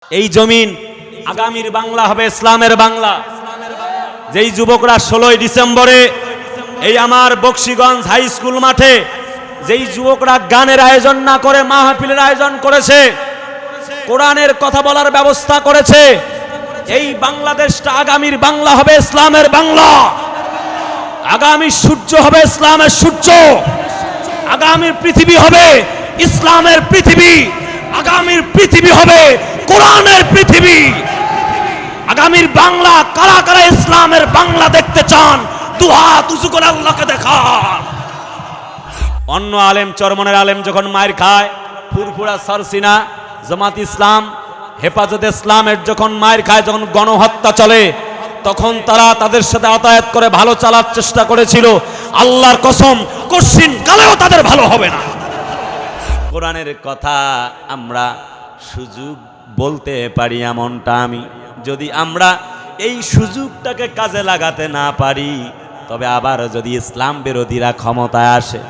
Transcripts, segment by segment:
এই জমিন আগামীর বাংলা হবে ইসলামের বাংলা। যেই যুবকরা 16 ডিসেম্বরে এই আমার বকশীগঞ্জ হাই স্কুল মাঠে যেই যুবকরা গানের আয়োজন না করে মাহফিলের আয়োজন করেছে, কোরআনের কথা বলার ব্যবস্থা করেছে, এই বাংলাদেশটা আগামীর বাংলা হবে ইসলামের বাংলা। আগামী সূর্য হবে ইসলামের সূর্য, আগামীর পৃথিবী হবে ইসলামের পৃথিবী, আগামীর পৃথিবী হবে কোরআনের পৃথিবী। আগামীর বাংলা কারা কারা ইসলামের বাংলা দেখতে চান? দুহাত উঁচু করে আল্লাহকে দেখান। অন্য আলেম, চরমনের আলেম যখন মায়ের খায়, ফুরফুরা সরসিনা, জামাত ইসলাম, হেফাজতে ইসলামের যখন মায়ের খায়, যখন গণহত্যা চলে, তখন তারা তাদের সাথে আতায়াত করে ভালো চালার চেষ্টা করেছিল। আল্লাহর কসম, কঠিন কালেও তাদের ভালো হবে না। কোরআনের কথা আমরা সুযোগ বলতে পারি এমনটা আমি, যদি আমরা এই সুযোগটাকে কাজে লাগাতে না পারি, তবে আবার যদি ইসলাম বিরোধীরা ক্ষমতায় আসে,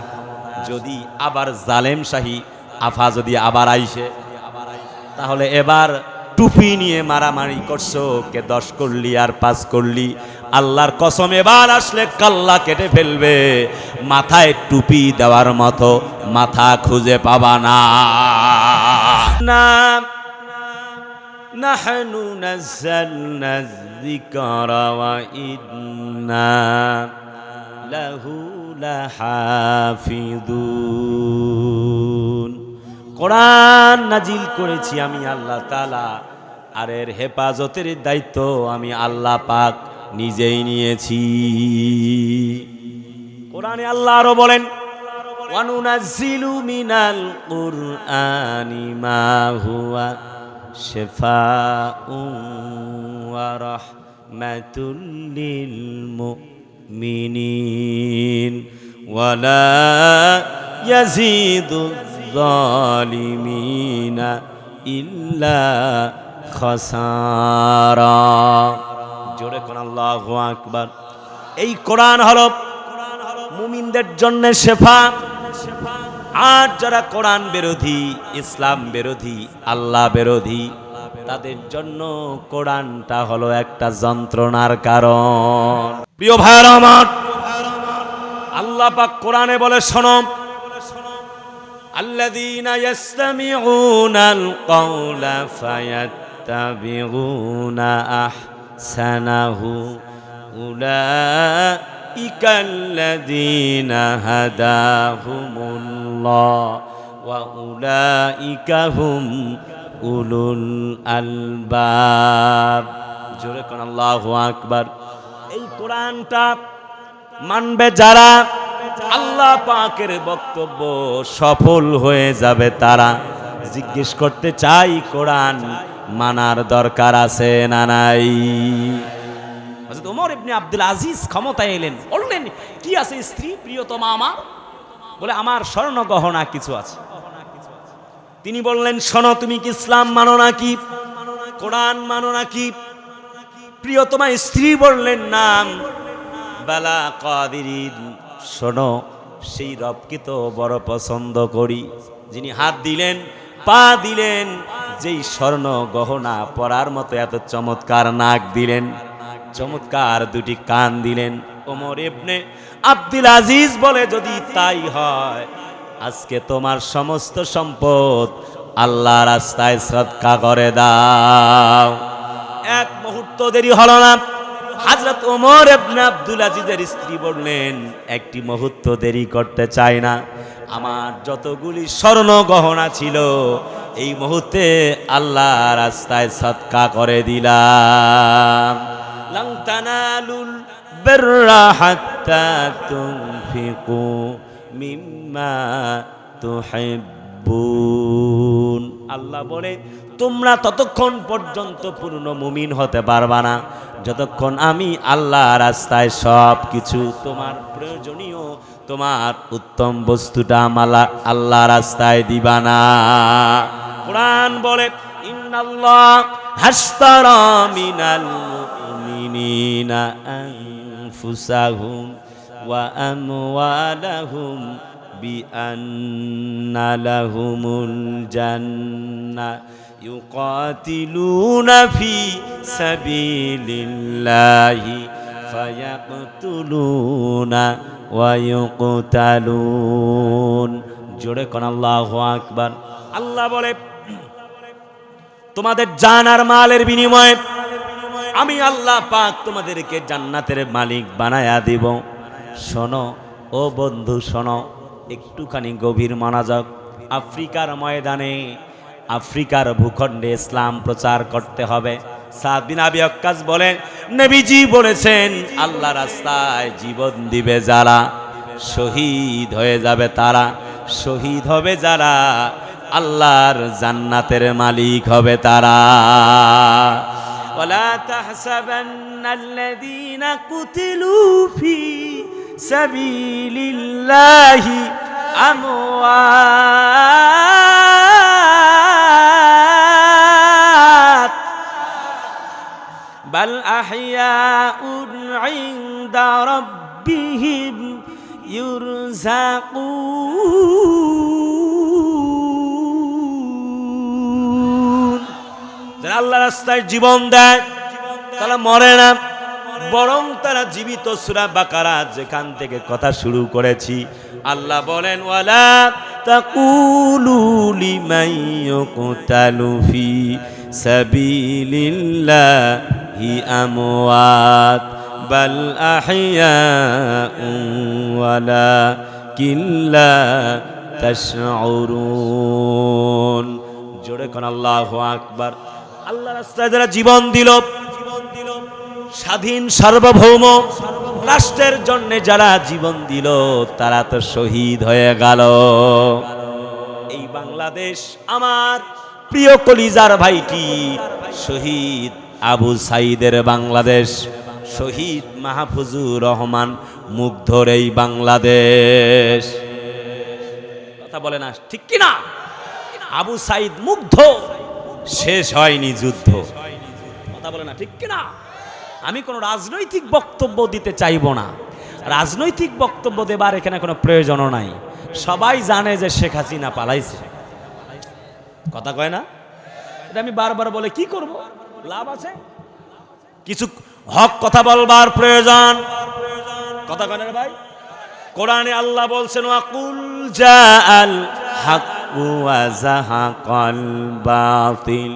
যদি আবার জালেম শাহী আফা যদি আবার আইসে, তাহলে এবার টুপি নিয়ে মারামারি করছো, কে 10 করলি আর 5 করলি, আল্লাহর কসম এবার আসলে কাল্লা কেটে ফেলবে। মাথায় টুপি দেওয়ার মতো মাথা খুঁজে পাবা না। নাহনু নাযালনা যিকরা ওয়া ইন্না লাহু লাহাফিযুন। কোরআন নাজিল করেছি আমি আল্লাহ তাআলা, আর এর হেফাজতের দায়িত্ব আমি আল্লাহ পাক নিজেই নিয়েছি। কোরআনে আল্লাহ আরো বলেন, ওয়ানুনাজ্জিলু মিনাল কুরআনি মা হুয়া শিফাউন ওয়া রাহমাতুল লিল মুমিনিন ওয়া লা ইয়াজিদু যালিমিনা ইল্লা খাসারা। জোরে কোন আল্লাহু আকবার। এই কোরআন হলো মুমিনদের জন্য শেফা, আর যারা কোরআন বিরোধী, ইসলাম বিরোধী, আল্লাহ বিরোধী, তাদের জন্য কোরআনটা হলো একটা যন্ত্রণার কারণ। প্রিয় ভাইরা আমার, আল্লাহ পাক কোরআনে বলে, শোনো, আল্লাযীনা ইয়াসতামিউনাল কাওলা ফায়াত্তাবিউনা আহসানাহু উলাইকাল্লাযীনা হাদাহুমুল্লাহ ওয়া উলাইকা হুম উলুল আলবাব। জোরে কোন আল্লাহু আকবার। এই কোরআনটা মানবে যারা, আল্লাহ পাকের বক্তব্য সফল হয়ে যাবে তারা। জিজ্ঞেস করতে চাই, কোরআন মানার দরকার আছে না নাই? হযরত ওমর ইবনে আব্দুল আজিজ ক্ষমতায় এলেন, বললেন, কি আছে স্ত্রী প্রিয়তমা আমার? বলে, আমার স্বর্ণ গহনা কিছু আছে। তিনি বললেন, শোনো, তুমি কি ইসলাম মানো নাকি, কোরআন মানো নাকি? প্রিয়তমা স্ত্রী বললেন, নাম বালা কাদিরিন। শোনো, সেই রবকে তো বড় পছন্দ করি, যিনি হাত দিলেন, পা দিলেন, যেই স্বর্ণ গহনা পরার মতো এত চমৎকার নাক দিলেন, চমৎকার দুটি কান দিলেন। ওমর ইবনে আব্দুল আজিজ বলে, যদি তাই হয়, আজকে তোমার সমস্ত সম্পদ আল্লাহ রাস্তায় সদকা করে দাও। এক মুহূর্ত দেরি হলো না। হযরত ওমর ইবনে আব্দুল আজিজের স্ত্রী বললেন, একটি মুহূর্ত দেরি করতে চাই না, আমার যতগুলি স্বর্ণ গহনা ছিল এই মুহূর্তে আল্লাহ রাস্তায় সদকা করে দিলাম। লান তানালুল বিররা হাত্তা তুনফিকু মিম্মা তুহিব্বুন। আল্লাহ বলে, তোমরা ততক্ষণ পর্যন্ত পূর্ণ মুমিন হতে পারবা না যতক্ষণ আমি আল্লাহ রাস্তায় সব কিছু তোমার প্রয়োজনীয়, তোমার উত্তম বস্তুটা আমালা আল্লাহ রাস্তায় দিবা না। কোরআন বলে, ইন্নাল্লাহ হাশতারা মিনাল মুমিনিনা আনফুসাহুম ওয়া আমওয়ালাহুম বিআন্না লাহুমুল জান্নাহ ইউকাতিলুনা ফি সাবিলিল্লাহি ফায়াকতুলুনা ওয়া ইউকতালুন। জোরে কোন আল্লাহু আকবার। আল্লাহ বলে তোমাদের জান আর মালের বিনিময়ে আমি আল্লাহ পাক তোমাদেরকে জান্নাতের মালিক বানায়া দিব। শোনো ও বন্ধু শোনো, একটুখানি গভীর মনোযোগ। আফ্রিকার ময়দানে, আফ্রিকার ভূখণ্ডে ইসলাম প্রচার করতে হবে। সাদ বিন আবি ওয়াক্কাস বলেন, নবীজি বলেছেন আল্লাহ রাস্তায় জীবন দিবে যারা, শহীদ হয়ে যাবে তারা, শহীদ হবে যারা, আল্লাহর জান্নাতের মালিক হবে তারা। ওয়ালা তাহসাবান্নাল্লাযীনা কুতিলু ফি সাবিলিল্লাহি আমওয়াত বাল আহইয়াউন ইনদা রাব্বিহিম ইউরযাকুন। যারা আল্লাহর রাস্তায় জীবন দেয় তারা মরে না, বরং তারা জীবিত। সূরা বাকারা যেখান থেকে কথা শুরু করেছি, আল্লাহ বলেন ওয়ালা তাকুলু লিমান ইউকতালু ফি সাবিলিল্লাহি আমওয়াত বাল আহইয়াউন ওয়ালাকিন লা তাশউরুন। জোরে কোন আল্লাহু আকবার। আল্লাহর রাস্তায় যারা জীবন দিল, স্বাধীন সার্বভৌম রাষ্ট্রের জন্য যারা জীবন দিল, তারা তো শহীদ হয়ে গেল। এই বাংলাদেশ আমার প্রিয় কলিজার ভাইটি শহীদ আবু সাইদের বাংলাদেশ, শহীদ মাহফুজুর রহমান মুগ্ধর এই বাংলাদেশ। কথা বলে না ঠিক কিনা? আবু সাইদ মুগ্ধ, শেষ হয়নি যুদ্ধ। কথা বলে না ঠিক কিনা? আমি কোনো রাজনৈতিক বক্তব্য দিতে চাইব না, রাজনৈতিক বক্তব্য দেবার এখানে কোনো প্রয়োজনও নাই। সবাই জানে যে শেখ হাসিনা পালাইছে। কথা কয় না? এটা আমি বারবার বলে কি করব? লাভ আছে? কিছু হক কথা বলবার প্রয়োজন। কথা কয় না রে ভাই? কোরআনে আল্লাহ বলছেন ওয়াকুল জাআল হাক্কু ওয়া যাহাকাল বাতিল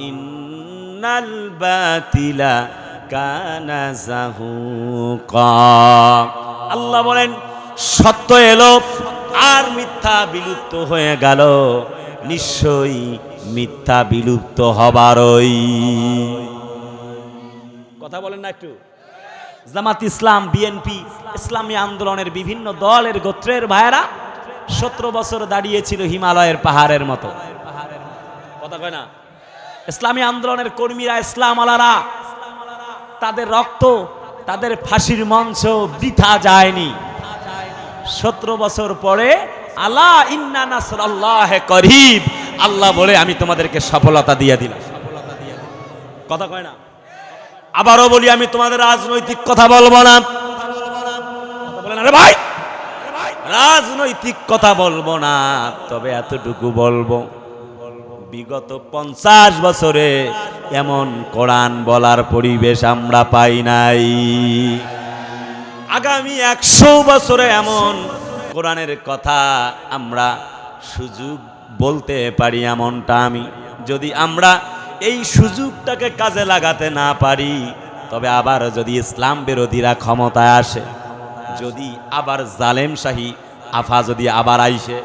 ইন্নাল বাতিলা কানা যাহুকা। আল্লাহ বলেন সত্য এলো আর মিথ্যা বিলুপ্ত হয়ে গেল, নিশ্চয়ই মিথ্যা বিলুপ্ত হবারই। কথা বলেন না একটু? জামাত ইসলাম, বিএনপি, ইসলামী আন্দোলনের বিভিন্ন দলের গোত্রের ভাইয়েরা 17 বছর দাঁড়িয়েছিল হিমালয়ের পাহাড়ের মতো। কথা কয় না? ইসলামী আন্দোলনের কর্মীরা, ইসলাম আলারা, তাদের রক্ত, তাদের ফাঁসির মঞ্চ বৃথা যায়নি। 17 বছর পরে আলা ইন্না নাসরাল্লাহি করিব, আল্লাহ বলে আমি তোমাদেরকে সফলতা দিয়ে দিলাম। কথা কয় না? আবারও বলি, আমি তোমাদের রাজনৈতিক কথা বলবো না। কথা বলেন আরে ভাই, রাজনৈতিক কথা বলবো না, তবে এতটুকু বলবো, বিগত 50 বছরে এমন কোরআন বলার পরিবেশ আমরা পাই নাই। আগামী 100 বছরে এমন কোরআনের কথা আমরা সুযোগ বলতে পারি এমনটা আমি, যদি আমরা এই সুযোগটাকে কাজে লাগাতে না পারি, তবে আবার যদি ইসলাম বিরোধীরা ক্ষমতায় আসে, যদি আবার জালেম শাহী আফা যদি আবার আইসে,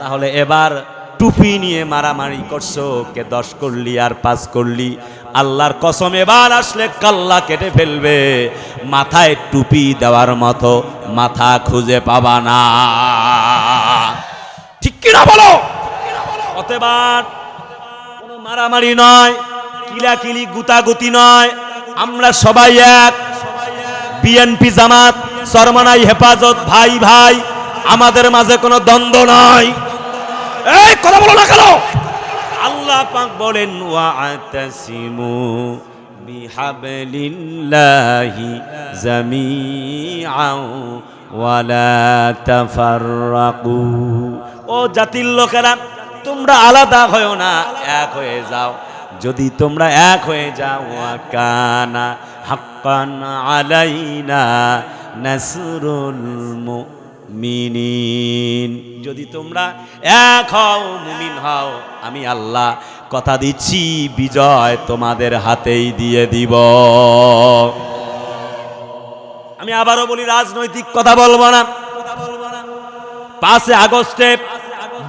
তাহলে এবার টুপি নিয়ে মারামারি করছো, কে 10 করলি আর 5 করলি, আল্লাহর কসম এবার আসলে কাল্লা কেটে ফেলবে, মাথায় টুপি দেওয়ার মতো মাথা খুঁজে পাবা না। ঠিক কিনা বলো? অতএবার কোনো মারামারি নয়, কিলাকিলি গুতাগুতি নয়, আমরা সবাই এক। বিএনপি জামাত চরমনাই হেফাজত ভাই ভাই, আমাদের মাঝে কোনো দ্বন্দ্ব নয়। এই কথা বলো না কেন? আল্লাহ পাক বলেন ওয়া'তাসিমু বিহাবলিল্লাহি জামিআন ওয়া লা তাফাররাকু। ও জাতির লোকেরা, তোমরা তোমরা আলাদা হয়েও না, এক হয়ে যাও। যদি তোমরা এক হয়ে যাও, কানা হাক্কান আলাইনা নাসরুল মুমিনিন, যদি তোমরা এক হও, মুমিন হও, আমি আল্লাহ কথা দিচ্ছি বিজয় তোমাদের হাতেই দিয়ে দিব। আমি আবারও বলি, রাজনৈতিক কথা বলবো না। 5 আগস্টে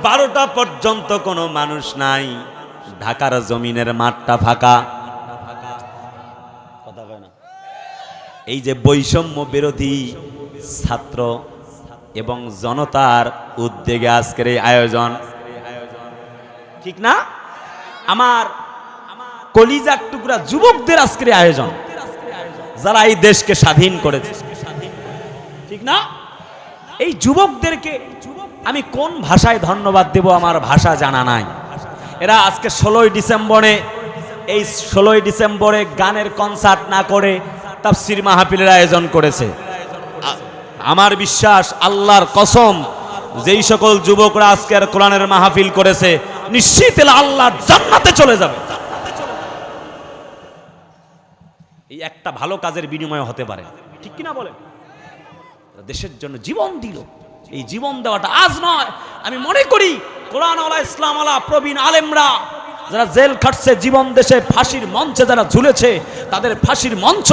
12টা পর্যন্ত কোনো মানুষ নাই, ঢাকার জমিনের মাঠটা ফাঁকা। কথা কয় না। এই যে বৈষম্য বিরোধী ছাত্র এবং জনতার উদ্যোগে আজকের এই আয়োজন, ঠিক না? আমার কলিজার টুকরা যুবকদের আজকের আয়োজন, যারা এই দেশকে স্বাধীন করেছে, ঠিক না? এই যুবকদেরকে আমি কোন ভাষায় ধন্যবাদ দেব আমার ভাষা জানা নাই। এরা আজকে 16ই ডিসেম্বরে, এই 16ই ডিসেম্বরে গানের কনসার্ট না করে তাফসীর মাহফিলের আয়োজন করেছে। আমার বিশ্বাস, আল্লাহর কসম, যেই সকল যুবকরা আজকের কোরআনের মাহফিল করেছে, নিশ্চিত আল্লাহর জান্নাতে চলে যাবে। এই একটা ভালো কাজের বিনিময় হতে পারে, ঠিক কিনা বলেন? দেশের জন্য জীবন দিল। এই জীবন দেওয়াটা আজ নয়। আমি মনে করি কোরআনওয়ালা, ইসলামওয়ালা, প্রবীণ আলেমরা যারা জেল খাটছে, জীবন দেশে ফাঁসির মঞ্চে যারা ঝুলেছে, তাদের ফাঁসির মঞ্চ,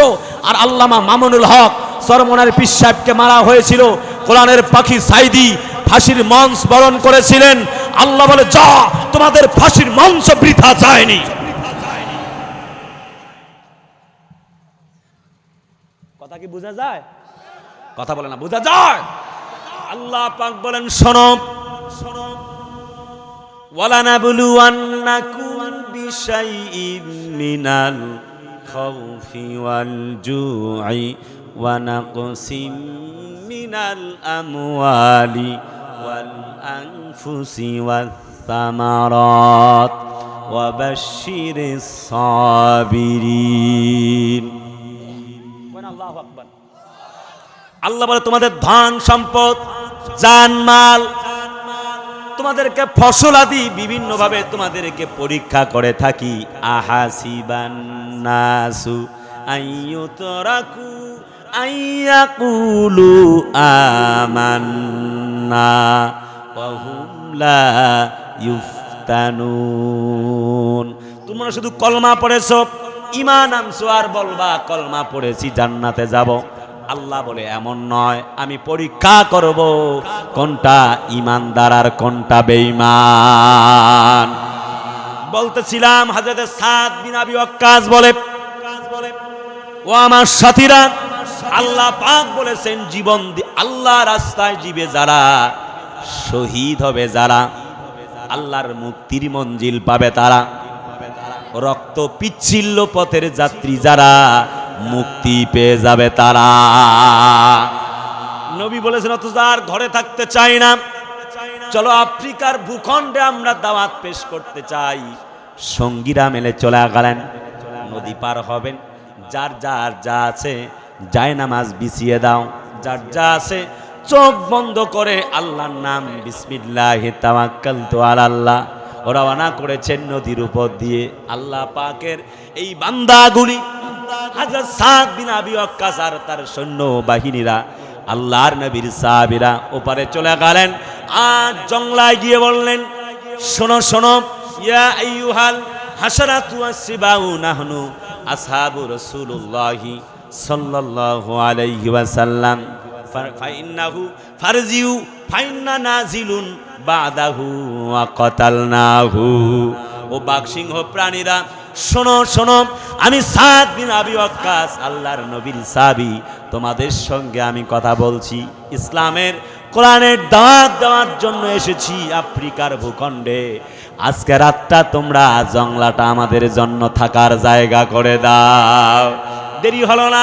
আর আল্লামা মামুনুল হক চরমনার পীর সাহেবকে মারা হয়েছিল, কোরআনের পাখি সাইদি ফাঁসির মঞ্চ বরণ করেছিলেন। আল্লাহ বলে, যা, তোমাদের ফাঁসির মঞ্চ বৃথা যায়নি। কথা কি বোঝা যায়? কথা বলে না, বোঝা যায়? আল্লাহ পাক বলেন, শোনো, ওয়ালানাবলুওয়ান্নাকুম বিশাইইম মিনাল খাউফি ওয়াল জুই ওয়া নাকসিম মিনাল আমওয়ালি ওয়াল আনফুসি ওয়াস সামারাত ওয়া বাশশিরিস সাবিরিন। আল্লাহু আকবার। আল্লাহ বলে, তোমাদের ধন সম্পদ, জানমাল, তোমাদেরকে ফসল আদি বিভিন্ন ভাবে তোমাদেরকে পরীক্ষা করে থাকি। আহাসিবান নাসু আইয়ুতরাকু আইয়াকুলু আমান্না ওয়া হুম লা ইফতানুন। তোমরা শুধু কলমা পড়েছো, ঈমান আনছো, আর বলবা কলমা পড়েছি জান্নাতে যাব। আল্লাহ বলে, এমন নয়, আমি পরীক্ষা করব কোনটা ঈমানদার আর কোনটা বেঈমান। বলতেছিলাম, হযরত সাদ বিন আবি ওয়াক্কাস বলে, ও আমার সাথীরা, আল্লাহ পাক বলেছেন, জীবন আল্লাহ রাস্তায় জীবে যারা, শহীদ হবে যারা, আল্লাহর মুক্তির মঞ্জিল পাবে তারা, রক্ত পিচ্ছিল পথের যাত্রী যারা, মুক্তি পেয়ে যাবে তারা। নবী বলেছেন, অথচ আর ঘরে থাকতে চাই না, চলো আফ্রিকার ভূখণ্ডে আমরা দাওয়াত পেশ করতে চাই। সঙ্গীরা মেলে চলে গেলেন, নদী পার হবেন। যার যার যা আছে জায়নামাজ বিছিয়ে দাও, যার যা আছে চোখ বন্ধ করে আল্লাহর নাম, বিসমিল্লাহি তাওয়াক্কালতু আলাল্লাহ, রওনা করেছেন নদীর উপর দিয়ে। আল্লাহ পাকের এই বান্দাগুলি, হযরত সাদ বিন আবি ওয়াক্কাস আর তার সৈন্য বাহিনীরা, আল্লাহর নবীর সাহাবীরা ওপারে চলে গেলেন। আর জংলায় গিয়ে বললেন, শোনো শোনো, ইয়া আইয়ুহাল হাশারাতু ওয়াসসিবাউ নাহনু আসহাবু রাসূলুল্লাহি সাল্লাল্লাহু আলাইহি ওয়াসাল্লাম ফাইন্নাহু ফারজিউ ফাইন্না নাজিলুন বাদাহু ওয়া কাতালনাহু। ও বাঘসিংহ প্রাণীরা, শোনো শোনো, আমি সাদ বিন আবি ওয়াক্কাস, আল্লাহর নবীর সাহাবী, তোমাদের সঙ্গে আমি কথা বলছি। ইসলামের কোরআনের দাওয়াত দেওয়ার জন্য এসেছি আফ্রিকার ভূখণ্ডে। আজকে রাতটা তোমরা জংলাটা আমাদের জন্য থাকার জায়গা করে দাও। দেরি হলো না,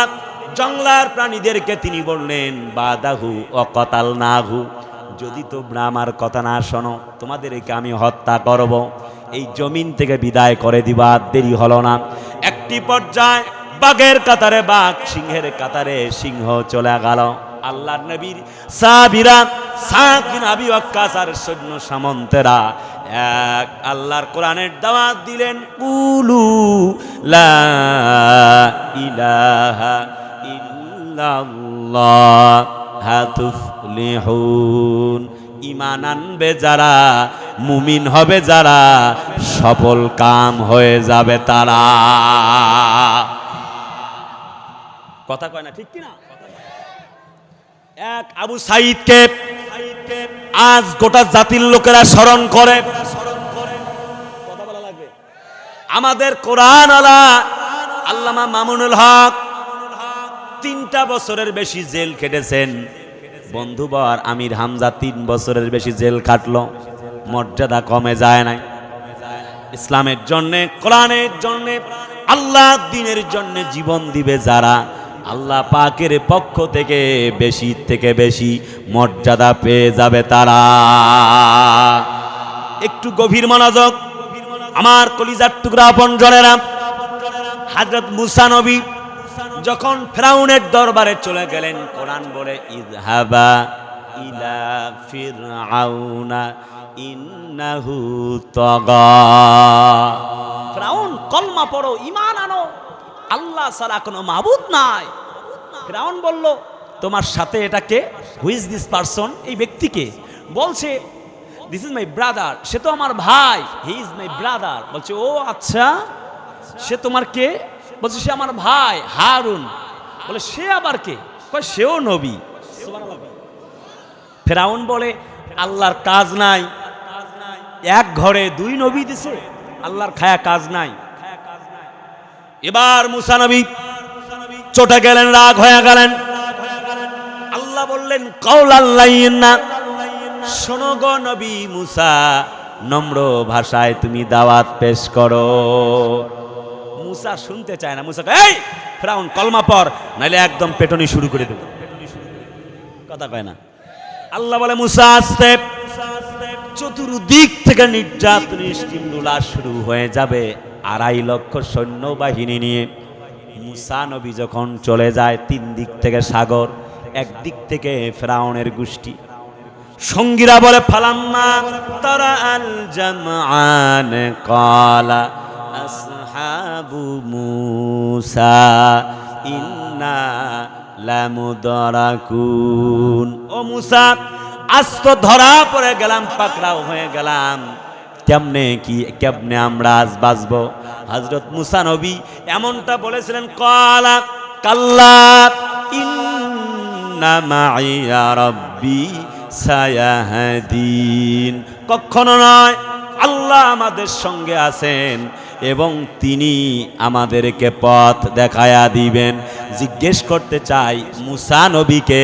জংলার প্রাণীদেরকে তিনি বললেন, বাদাহু ও কাতালনাহু, যদি তোমরা আমার কথা না শোনো, তোমাদেরকে আমি হত্যা করব, এই জমিন থেকে বিদায় করে দিবা। দেরি হলো না, একটি পর্যায়ে বাঘের কাতারে বাঘ, সিংহের কাতারে সিংহ চলে গেল। আল্লাহর নবীর সাহাবীরা সাদ বিন আবি ওয়াক্কাস আর সৈন্য সামন্তেরা এক আল্লাহর কোরআনের দাওয়াত দিলেন, কুলু লা ইলাহা ইল্লাল্লাহ তুফলিহুন। ঈমান আনবে যারা, মুমিন হবে যারা, সফল কাম হয়ে যাবে তারা। কথা কয় না, ঠিক কি না? এক আবু সাঈদকে আজ গোটা জাতির লোকেরা স্মরণ করে। কথা বলা লাগবে। আমাদের কোরআন আলা আল্লামা মামুনুল হক 3টা বছরের বেশি জেল খেটেছেন। বন্ধুবর আমির হামজা 3 বছরের বেশি জেল খাটলো, মর্যাদা কমে যায় নাই। ইসলামের জন্যে, কোরআনের জন্যে, আল্লাহ দ্বীনের জন্যে জীবন দিবে যারা, আল্লাহ পাকের পক্ষ থেকে বেশি মর্যাদা পেয়ে যাবে তারা। একটু গভীর মনোযোগ আমার কলিজার টুকরা আপনজনেরা। হযরত মুসা নবী যখন ফিরআউনের দরবারে চলে গেলেন, কোরআন বলে ইযহাবা ইলা ফিরআউনা ইন্নাহু তাগা। ফিরআউন কলমা পড়ো, ঈমান আনো, আল্লাহ ছাড়া কোনো মাবুদ নাই। ফিরআউন বলল, তোমার সাথে এটা কে? Who is this person? এই ব্যক্তিকে বলছে দিস ইজ মাই ব্রাদার, সে তো আমার ভাই, হি ইজ মাই ব্রাদার। বলছে ও আচ্ছা, সে তোমার কে? বলছে সে আমার ভাই হারুন। বলে সে আবার কে? কয় সেও নবী। ফিরআউন বলে আল্লাহর কাজ নাই, এক ঘরে 2 নবী দিছে, আল্লাহর খায়া কাজ নাই। এবার মুসা নবী চটে গেলেন, রাগ হয়ে গেলেন। আল্লাহ বললেন কাওলাল লাইয়িনা, শোনো গো নবী মুসা, নম্র ভাষায় তুমি দাওয়াত পেশ করো। মুসা শুনতে চায় না। মুসা এই ফিরআউন কলমা পড়, নাইলে একদম পেটনি শুরু করে দেব। কথা কয় না। আল্লাহ বলে মুসা আস্তে। চতুর্দিক থেকে নির্যাতন স্টিমুলা শুরু হয়ে যাবে। 2.5 লক্ষ সৈন্যবাহিনী নিয়ে মুসা নবী যখন চলে যায়, 3 দিক থেকে সাগর, একদিক থেকে ফিরআউনের গোষ্ঠী। সঙ্গীরা বলে ফালাম্মা তারা আল জামআন ক্বালা আসহাবু মুসা ইন্না লামুদরাকুন। ও মুসা, আজ তো ধরা পড়ে গেলাম, পাকড়াও হয়ে গেলাম, কেমনে আমরা আজ বাঁচবো? হযরত মুসা নবী এমনটা বলেছিলেন, ক্বালা কাল্লা ইন্না মাইয়া রাব্বি সায়াহদিন। কখনো নয়, আল্লাহ আমাদের সঙ্গে আছেন এবং তিনি আমাদেরকে পথ দেখায়া দিবেন। জিজ্ঞেস করতে চাই, মুসা নবীকে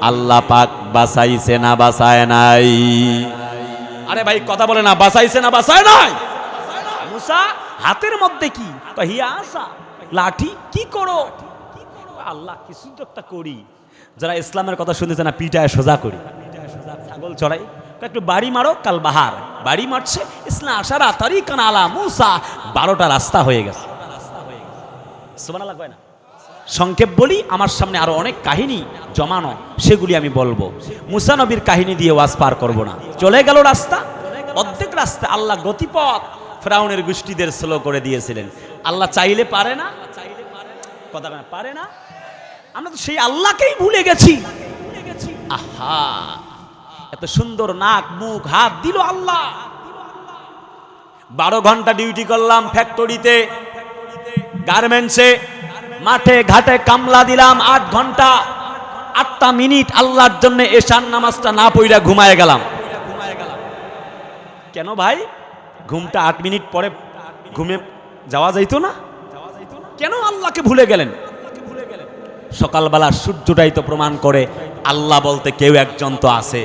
আল্লাহ পাক বাঁচাইছে না বাঁচায় নাই? আরে ভাই কথা বলে না, বাঁচাইছে না বাঁচায় নাই? মুসা হাতের মধ্যে কি? হিয়া আসা, লাঠি। কি করো? আল্লাহ কিছু তো একটা করি। যারা ইসলামের কথা শুনতেছে না, পিটায় সোজা করি, ছাগল চড়াই, একটু বাড়ি মারো, কাল বাহার। বাড়ি মারছে, ইসলাম আশারা তারিকান আলা মুসা, 12টা রাস্তা হয়ে গেছে। সুবহানাল্লাহ কয় না? সংক্ষেপ বলি, আমার সামনে আরো অনেক কাহিনী জমানো, সেগুলি আমি বলবো। মুসা নবীর কাহিনী দিয়ে ওয়াজ পার করব না। চলে গেল রাস্তা, অর্ধেক রাস্তা আল্লাহ গতিপথ ফিরআউনের গোষ্ঠীদের স্লো করে দিয়েছিলেন। আল্লাহ চাইলে পারে না? কথা পারে না? আমরা তো সেই আল্লাহকেই ভুলে গেছি। আহা, এত সুন্দর নাক মুখ হাত দিল আল্লাহ। 12 ঘন্টা ডিউটি করলাম ফ্যাক্টরিতে, গার্মেন্টসে, মাঠে ঘাটে কামলা দিলাম 8 ঘন্টা, 8টা মিনিট আল্লাহর জন্য এশার নামাজটা না পড়া ঘুমায় গেলাম। কেন ভাই? ঘুমটা 8 মিনিট পরে ঘুমে যাওয়া যাইতো না? কেন আল্লাহকে ভুলে গেলেন? সকালবেলা সূর্যটাই তো প্রমাণ করে আল্লাহ বলতে কেউ একজন তো আছে।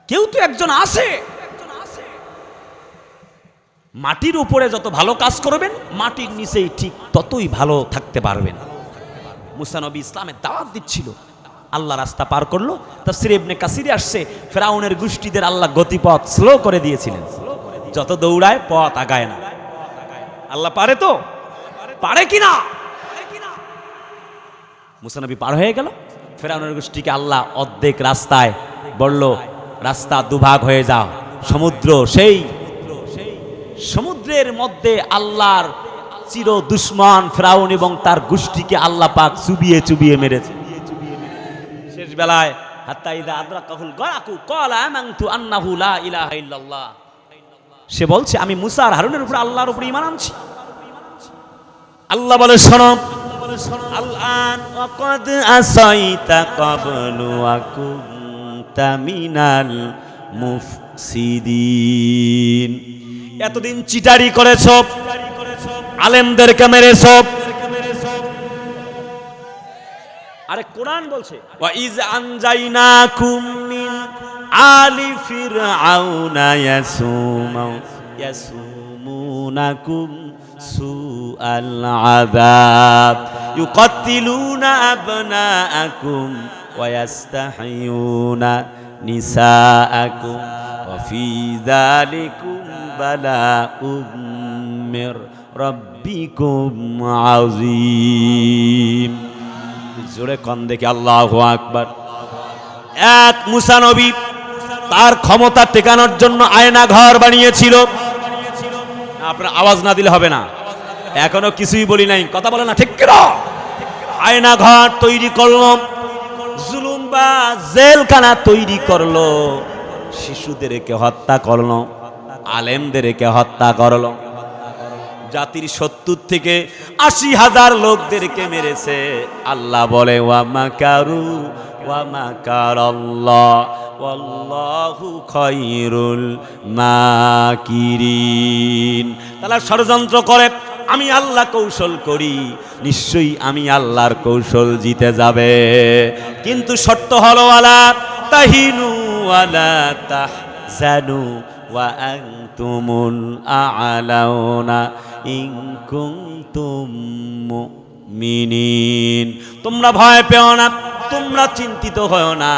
কেউ তো একজন আছে। মাটির উপরে যত ভালো কাজ করবেন, মাটির নিচেই ঠিক ততই ভালো থাকতে পারবেন। মুসা নবী ইসলামের দাওয়াত দিচ্ছিল, আল্লাহ রাস্তা পার করলো। তাফসীরে ইবনে কাসিরে আসছে, ফিরআউনের গোষ্ঠীদের আল্লাহ গতিপথ স্লো করে দিয়েছিলেন। যত দৌড়ায় পথ আগায় না। আল্লাহ পারে তো? পারে কিনা? মুসা নবী পার হয়ে গেল। ফেরাউনের গোষ্ঠীকে আল্লাহ অর্ধেক রাস্তায় বলল, রাস্তা দুভাগ হয়ে যাও। সমুদ্র, সেই সমুদ্রের মধ্যে আল্লাহর চির দুশ্মন ফেরাউন এবং তার গোষ্ঠীকে আল্লাহ পাক চুবিয়ে চুবিয়ে মেরেছে। শেষ বেলায় হাত্তা ইযা আদরাকাহুল গারাকু ক্বালা আমানতু আন্নাহু লা ইলাহা ইল্লাল্লাহ, সে বলছে আমি মুসা আর হারুনের উপর আল্লাহর উপর ঈমান আনছি। আল্লাহ বলে শোনো, আলআন ওয়াকাদ আসাইতা ক্বাবলু ওয়া কুনতা মিনাল মুফসিদিন, এতদিন চিটারি করেছো, আলেমদেরকে মেরেছো। আরে কোরআন বলছে ওয়া ইজ আনজাইনাকুম মিন আলি ফিরআউনা ইয়াসুমুনাকুম সুআল আযাব ইউকাতিলুনা আবনাআকুম ওয়া ইস্তাহিয়ুনা নিসাআকুম ওয়া ফি যালিকুম বালাউম মির রাব্বিকুম আযীম। জোরে কোন দেখি আল্লাহু আকবার। এক মুসা নবী তার ক্ষমতা টেকানোর জন্য আয়না ঘর বানিয়েছিল। আপনার আওয়াজ না দিলে হবে না, এখনো কিছুই বলি নাই, কথা বলে না, ঠিক কিনা? আয়না ঘর তৈরি করলো, জুলুম বা জেলখানা তৈরি করলো, শিশুদেরকে হত্যা করলো, আলেমদেরকে হত্যা করলো, জাতির ৭০ থেকে ৮০,০০০ লোকদেরকে মেরেছে। আল্লাহ বলে ওয়া মাকারু ওয়া মাকারাল্লাহ ওয়াল্লাহু খায়রুল মাকিরিন। তারা ষড়যন্ত্র করে, আমি আল্লাহ কৌশল করি, নিশ্চয়ই আমি আল্লাহর কৌশল জিতে যাবে। কিন্তু শর্ত হলো ওয়ালা তাহিনু ওয়ালা তাহজানু ওয়া আনতুমুল আ'লাউনা ইন কুনতুম মুমিনিন। তোমরা ভয় পেও না, তোমরা চিন্তিত হও না,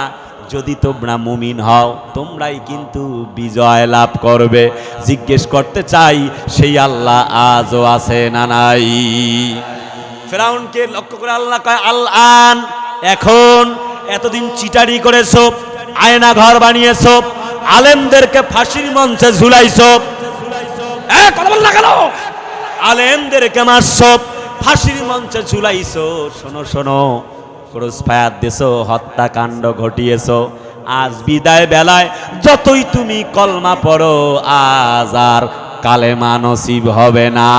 যদি তোমরা মুমিন হও তোমরাই কিন্তু বিজয় লাভ করবে। জিজ্ঞেস করতে চাই, সেই আল্লাহ আজও আছে না নাই? ফেরাউনকে লক্ষ্য করে আল্লাহ কয় আলআন, এখন, এতদিন চিটারি করেছো, আয়না ঘর বানিয়েছো, আলেমদেরকে ফাঁসির মঞ্চে ঝুলাইছো, কথা বল না কেন? আলেমদেরকে মারছো, ফাঁসির মঞ্চে ঝুলাইছো, শোনো শোনো, ক্রস ফায়ার দিছো, হত্যাকাণ্ড ঘটিয়েছো। আজ বিদায় বেলায় যতই তুমি কলমা পড়ো, আজ আর কালেমা নসিব হবে না।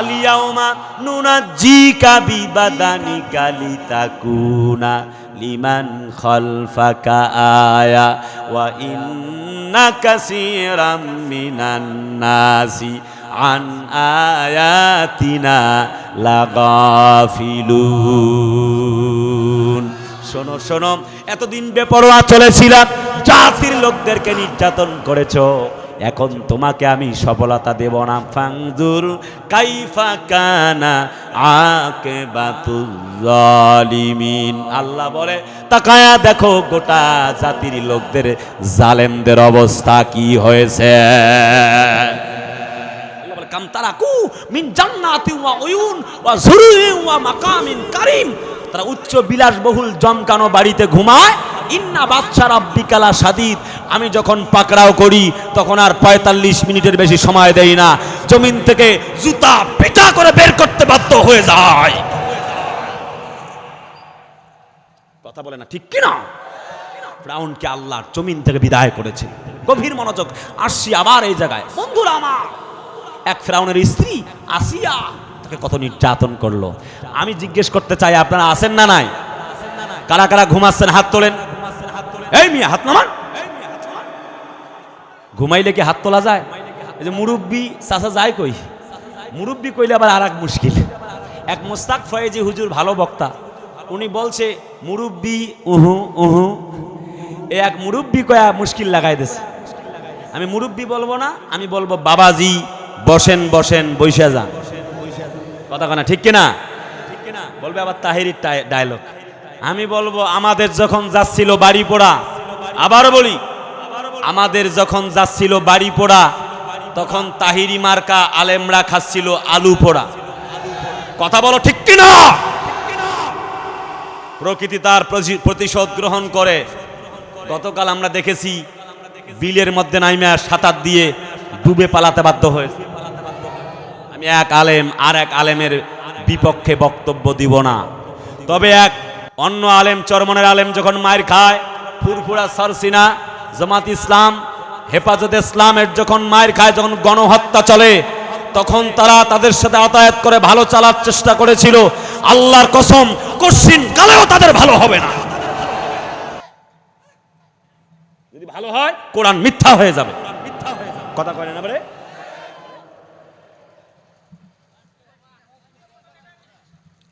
আলিয়াউমা নুনাজ্জিকা বিবাদানিকা লিতাকুনা লিমান খালফাকা আয়া ওয়া ইন্না কাসীরাম মিনান নাসি আন আয়াতিনা লাগাফিলুন। শোনো শোনো, এতদিন বেপরোয়া চলেছিলাম, জাতির লোকদেরকে নির্যাতন করেছো, এখন তোমাকে আমি সফলতা দেব না। ফাংজুর কাইফা কানা আকিবাতুজ জালিমিন। আল্লাহ বলে তাকায়া দেখো গোটা জাতির লোকদের, জালেমদের অবস্থা কি হয়েছে। কাম তারাকু মিন জান্নাতি ওয়া উয়ুন ওয়া যুরুই ওয়া মাকামিন কারীম। তারা উচ্চ বিলাসবহুল জমকানো বাড়িতে ঘুমায়। ইন্না বাদশা রাব্বিকা লা শাদীদ। আমি যখন পাকড়াও করি তখন আর ৪৫ মিনিটের বেশি সময় দেই না, জমিন থেকে জুতা পিটা করে বের করতে বাধ্য হয়ে যায়। কথা বলে না, ঠিক কি না? ফিরআউনকে আল্লাহ জমিন থেকে বিদায় করেছেন। গভীর মনোযোগ, আসছি আবার এই জায়গায়। বন্ধুরা আমার, এক ফিরআউনের স্ত্রী আসিয়া তাকে কত নির্যাতন করলো। আমি জিজ্ঞেস করতে চাই, আপনারা আছেন না নাই? কারা কারা ঘুমাচ্ছেন হাত তোলেন। এই মিয়া হাত নামান। ঘুমাইলে কি হাত তোলা যায়? এই যে মুরব্বী চাচা যায় কই, মুরব্বী কইলে আবার আর এক মুশকিল। এক মোস্তাক ফয়েজি হুজুর ভালো বক্তা, উনি বলছে মুরব্বী উহু উহু, এ এক মুরব্বী কয়া মুশকিল লাগাই দিছে। আমি মুরব্বী বলবো না, আমি বলবো বাবাজি বসেন বসেন, বৈশা যান। কথা কনা ঠিক কিনা? বলবে আবার তাহিরির ডায়লগ। আমি বলবো আমাদের যখন যাচ্ছিল বাড়ি পোড়া, আবারও বলি, আমাদের যখন যাচ্ছিল বাড়ি পোড়া তখন তাহিরি মার্কা আলেমরা খাচ্ছিল আলু পোড়া। কথা বলো ঠিক কিনা? প্রকৃতি তার প্রতিশোধ গ্রহণ করে। গতকাল আমরা দেখেছি বিলের মধ্যে নাইমা সাঁতার দিয়ে ডুবে পালাতে বাধ্য হয়েছে। আমি এক আলেম আর এক আলেমের বিপক্ষে বক্তব্য দিব না, তবে এক অন্য আলেম, চরমনের আলেম যখন মায়ের খায়, ফুরফুরা সরসিনা জামাত ইসলাম হেফাজতে ইসলামের যখন মায়ের খায়, যখন গণহত্যা চলে, তখন তারা তাদের সাথে আতায়াত করে ভালো চালার চেষ্টা করেছিল। আল্লাহর কসম, কঠিন কালেও তাদের ভালো হবে না। যদি ভালো হয় কোরআন মিথ্যা হয়ে যাবে। কথা কয় না বলে?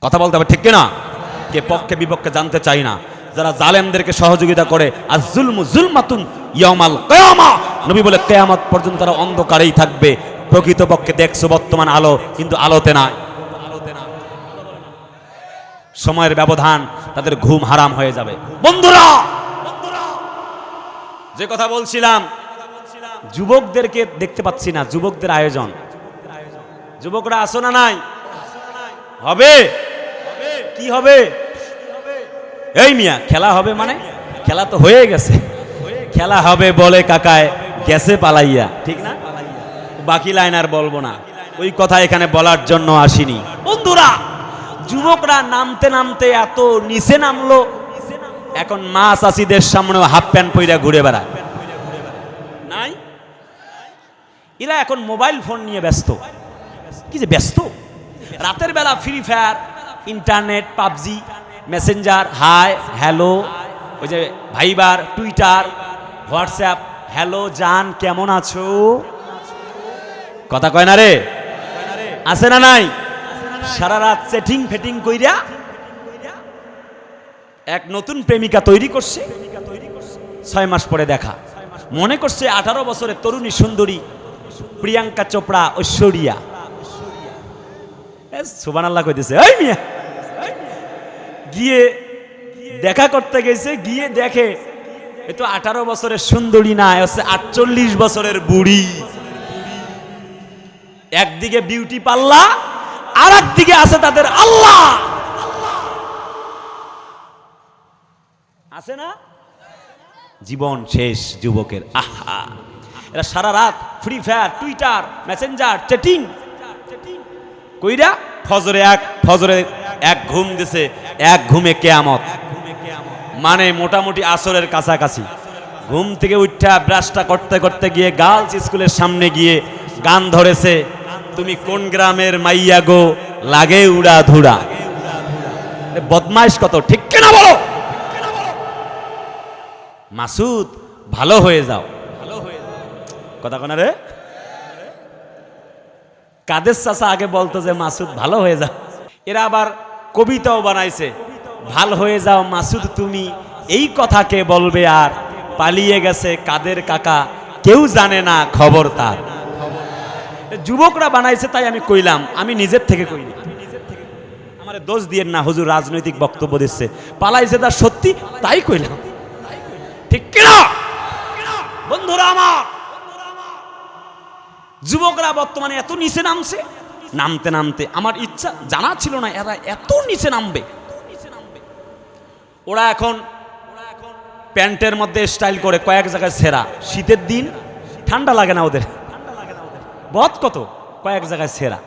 কথা বলতে হবে, ঠিক কিনা? কে পক্ষে বিপক্ষে জানতে চাই না। যারা জালেমদেরকে সহযোগিতা করে, আর জুলমু জুলমাতুন ইয়াউমাল কিয়ামা, নবী বলে কিয়ামত পর্যন্ত তারা অন্ধকারেই থাকবে। প্রকৃতপক্ষে দেখছো বর্তমান আলো, কিন্তু আলোতে নাই। সময়ের ব্যবধান, তাদের ঘুম হারাম হয়ে যাবে। বন্ধুরা, যে কথা বলছিলাম, যুবকদেরকে দেখতে পাচ্ছি না। যুবকদের আয়োজন, যুবকরা আসো না? নাই হবে? কি হবে? এই মিয়া, খেলা হবে মানে? খেলা তো হয়ে গেছে। খেলা হবে বলে কাকায় গেছে পালাইয়া, ঠিক না? বাকি লাইন আর বলবো না, ওই কথা এখানে বলার জন্য আসিনি। বন্ধুরা, যুবকরা নামতে নামতে এত নিচে নামলো, এখন মা চাষিদের সামনেও হাফ প্যান্ট পইরা ঘুরে বেড়ায়। নাই, এরা এখন মোবাইল ফোন নিয়ে ব্যস্ত। কি যে ব্যস্ত! রাতের বেলা Free Fire, internet, PUBG, Messenger, hi hello, ওই যে ভাইবার, টুইটার, হোয়াটসঅ্যাপ, হ্যালো জান কেমন আছো? কথা কয় না রে? আছে না নাই? সারা রাত চ্যাটিং ফেটিং কইরা এক নতুন প্রেমিকা তৈরি করছে। 6 মাস পরে দেখা, মনে করছে 18 বছরের তরুণী সুন্দরী প্রিয়াঙ্কা চোপড়া, ঐশ্বরিয়া। সুবহানাল্লাহ কইতেছে। এই মিয়া, গিয়ে দেখা করতে গেছে, গিয়ে দেখে এ তো 18 বছরের সুন্দরী না, হচ্ছে 48 বছরের বুড়ি। একদিকে বিউটি পাল্লা, আর একদিকে আছে তাদের আল্লাহ। আছে না? জীবন শেষ যুবকের। আহা, এরা সারা রাত free fire, Twitter, Messenger, chatting কইরা ফজরে এক ঘুম দিছে, এক ঘুমে কিয়ামত। মানে মোটামুটি আসরের কাছাকাছি ঘুম থেকে উঠা ব্রাশটা করতে করতে গিয়ে গার্লস স্কুলের সামনে গিয়ে গান ধরেছে, তুমি কোন গ্রামের মাইয়া গো, লাগে উড়া ধুরা। বদমাইশ কত, ঠিক কিনা বলো? মাসুদ ভালো হয়ে যাও, কথা কোনা রে? কাদের চাচা আগে বলতো যে মাসুদ ভালো হয়ে যাও। এরা আবার কবিতাও বানাইছে, ভালো হয়ে যাও মাসুদ তুমি, এই কথা কে বলবে আর, পালিয়ে গেছে কাদের কাকা, কেউ জানে না খবর তার। যুবকরা বানাইছে, তাই আমি কইলাম, আমি নিজের থেকে কইনি। আমার দোষ দিয়ে না, হুজুর রাজনৈতিক বক্তব্য দিচ্ছে, পালাইছে তার সত্যি, তাই কইলাম, ঠিক কিনা? বন্ধুরা আমার, যুবকরা বর্তমানে এত নিচে নামছে, নামতে নামতে আমার ইচ্ছা জানা ছিল না এরা এত নিচে নামবে। ওরা এখন প্যান্টের মধ্যে স্টাইল করে কয়েক জায়গায় ছেঁড়া, শীতের দিন ঠান্ডা লাগে না ওদের, বদ কত কয়েক জায়গায় ছেঁড়া।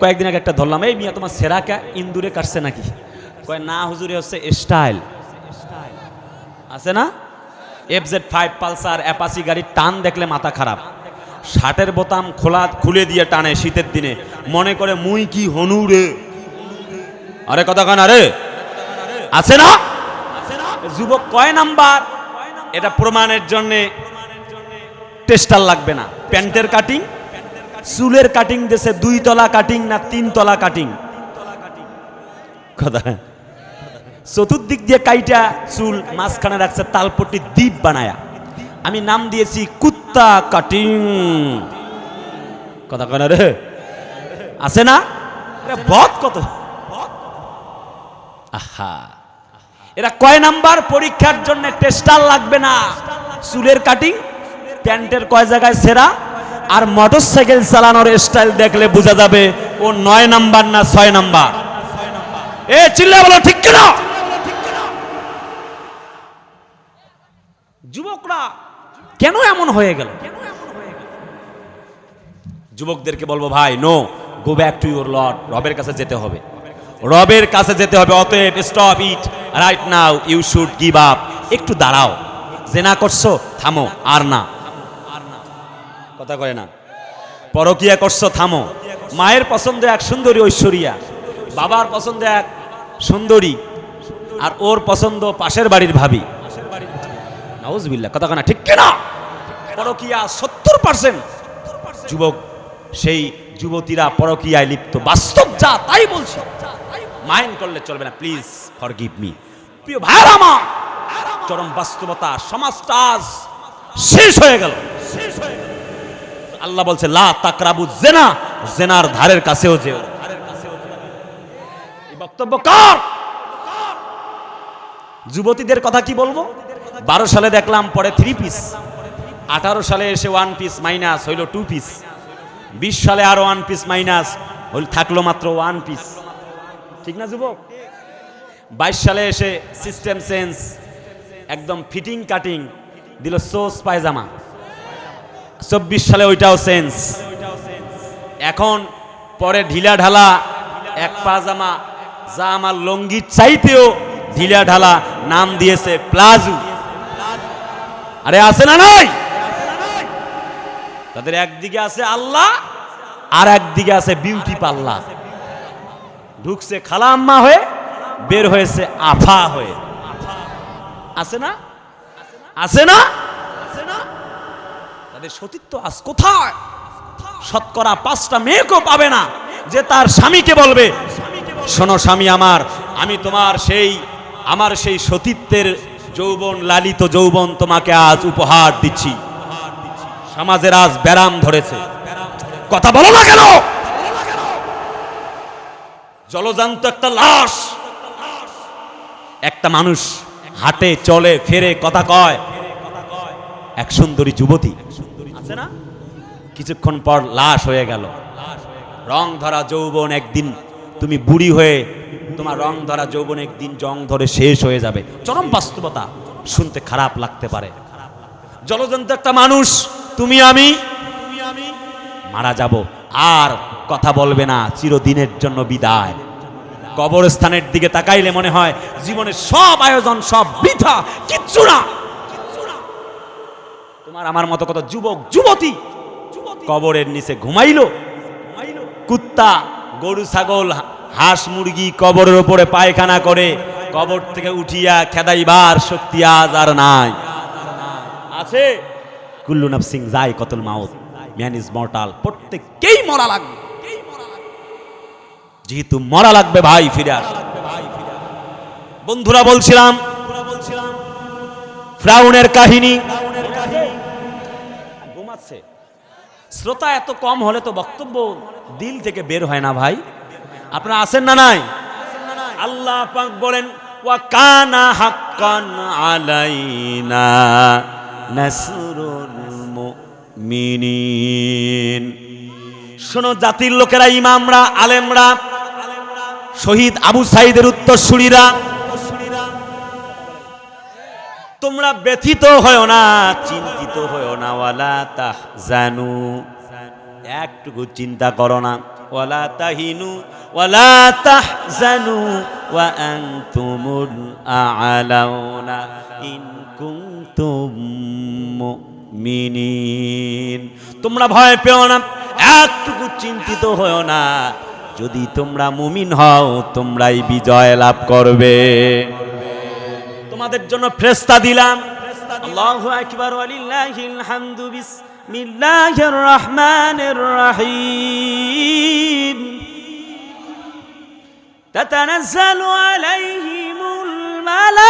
কয়েকদিন আগে একটা ধরলাম, এই মিয়া তোমার ছেঁড়া কে ইন্দুরে কাটছে নাকি? কয় না হুজুরে, হচ্ছে স্টাইল। আছে না? FZ5 পালসার, অ্যাপাচি গাড়ির টান দেখলে মাথা খারাপ। শার্টের বোতাম খুলে দিয়ে টানে শীতের দিনে, মনে করে মুই কি হনুরে। আরে কথা কানা রে, আছে না? যুবক কয় নাম্বার, এটা প্রমাণের জন্য টেস্টার লাগবে না। প্যান্টের কাটিং, চুলের কাটিং দেশে 2 তলা কাটিং না 3 তলা কাটিং, কথা চতুর্দিক দিয়ে কাইটা চুল মাঝখানে রাখছে তালপট্টি দ্বীপ বানায়া। আমি নাম দিয়েছি কুত্তা কাটিং, কথা কয় না রে? আছে না? বদ কত। আহা, এরা কয় নাম্বার পরীক্ষার জন্য টেস্টার লাগবে না, চুলের কাটিং, প্যান্টের কয় জায়গায় ছেঁড়া, আর মোটরসাইকেল চালানোর স্টাইল দেখলে বোঝা যাবে ও 9 নাম্বার না 6 নাম্বার। এ চিল্লা বলো ঠিক কিনা? যুবকরা কেন এমন হয়ে গেল? যুবকদেরকে বলবো ভাই, no, go back to your lord. রবের কাছে যেতে হবে, রবের কাছে যেতে হবে। অতএব stop it right now, you should give up. একটু দাঁড়াও, জেনা করছো থামো, আর না, কথা কয় না। পরকিয়া করছো থামো। মায়ের পছন্দ এক সুন্দরী ঐশ্বরিয়া, বাবার পছন্দ এক সুন্দরী, আর ওর পছন্দ পাশের বাড়ির ভাবি। নাউজুবিল্লাহ, কথা কয় না, ঠিক কিনা? পরকিয়া 70% যুবক, সেই যুবতীরা পরকিয়ায় লিপ্ত। বাস্তব যা তাই বলছি, মাইন্ড করলে চলবে না, প্লিজ ফরগিভ মি। প্রিয় ভাইরা আমার, চরম বাস্তবতা, সমাজটা আজ শেষ হয়ে গেল। আল্লাহ বলছে লা তাকরাবু জিনা, জিনার ধারের কাছেও যেও। এই বক্তব্য কার? যুবতীদের কথা কি বলবো? 12 সালে দেখলাম পরে 3 পিস, 18 সালে এসে 1 পিস মাইনাস হইল 2 পিস, 20 সালে আরো 1 পিস মাইনাস হইল, থাকলো মাত্র 1 পিস। ঠিক না যুবক? 22 সালে এসে সিস্টেম চেঞ্জ, একদম ফিটিং কাটিং দিল সোস পায়জামা। 24 সালে ওইটাও চেঞ্জ। এখন পরে ঢিলা ঢালা এক পাজামা, যা আমার লঙ্গির চাইতেও ঢিলা ঢালা, নাম দিয়েছে প্লাজো। আরে আছে না নাই? তাদের একদিকে আছে আল্লাহ, আর একদিকে আছে বিউটি পার্লার। ঢুকছে খালা আম্মা হয়ে, বের হয়েছে আফা হয়ে। আছে না? আছে না? তাদের সতীত্ব আজ কোথায়? শতকরা 5টা মেয়েকেও পাবে না যে তার স্বামীকে বলবে, শোনো স্বামী আমার, আমি তোমার সেই, আমার সেই সতীত্বের যৌবন, লালিত যৌবন তোমাকে আজ উপহার দিচ্ছি। সমাজের আজ ব্যারাম ধরেছে, কথা বলো না কেন? জলজান্ত একটা লাশ, একটা মানুষ হাঁটে চলে ফেরে কথা কয়, এক সুন্দরী যুবতী আছে না, কিছুক্ষণ পর লাশ হয়ে গেল। রং ধরা যৌবন একদিন, তুমি বুড়ি হয়ে তোমার রং ধরা যৌবন একদিন জং ধরে শেষ হয়ে যাবে। চরম বাস্তবতা, শুনতে খারাপ লাগতে পারে। জলজন্ত একটা মানুষ, তুমি আমি মারা যাব, আর কথা বলবে না, চিরদিনের জন্য বিদায়। কবরস্থানের দিকে তাকাইলে মনে হয় জীবনের সব আয়োজন সব বৃথা, কিচ্ছু না। তোমার আমার মতো কত যুবক যুবতী কবরের নিচে ঘুমাইলো। কুত্তা, গরু, ছাগল, হাঁস, মুরগি কবরের উপরে পায়খানা করে কবর থেকে উঠিয়া খেদাইবার শক্তি আজ আর নাই। আছে? কুল্লু নাফসিন যায়কাতুল মাউত, ম্যান ইজ মর্টাল। প্রত্যেককেই মরা লাগবে। যেহেতু মরা লাগবে ভাই, ফিরে আস। বন্ধুরা, বলছিলাম ফিরআউনের কাহিনী। ঘুমাচ্ছে। শ্রোতা এত কম হলে তো বক্তব্য দিল থেকে বের হয় না ভাই। আপনারা আছেন না নাই? আল্লাহ পাক বলেন ওয়া কানা হাক্কান আলাইনা নাসরুল মুমিনিন। শোনো জাতির লোকেরা, ইমামরা, আলেমরা, শহীদ আবু সাইদের উত্তরসূরিরা, তোমরা ব্যথিত হয়ো না, চিন্তিত হয়ো না। ওয়ালা তাহজানু, একটুকু চিন্তা করো না। ওয়ালা তাহিনু ওয়ালা তাহজানু ওয়া আনতুমুল আ'লাউনা ইন কুনতুম মুমিনিন। তোমরা ভয় পেও না, একটুকু চিন্তিত হয়ো না। যদি তোমরা মুমিন হও, তোমরাই বিজয় লাভ করবে। তোমাদের জন্য ফেরেশতা দিলাম। আল্লাহু আকবার ওয়ালিল্লাহিল হামদু। বিসমিল্লাহির রহমানির রহিম। তাতানাজ্জালু আলাইহিমুল মালাইকাতু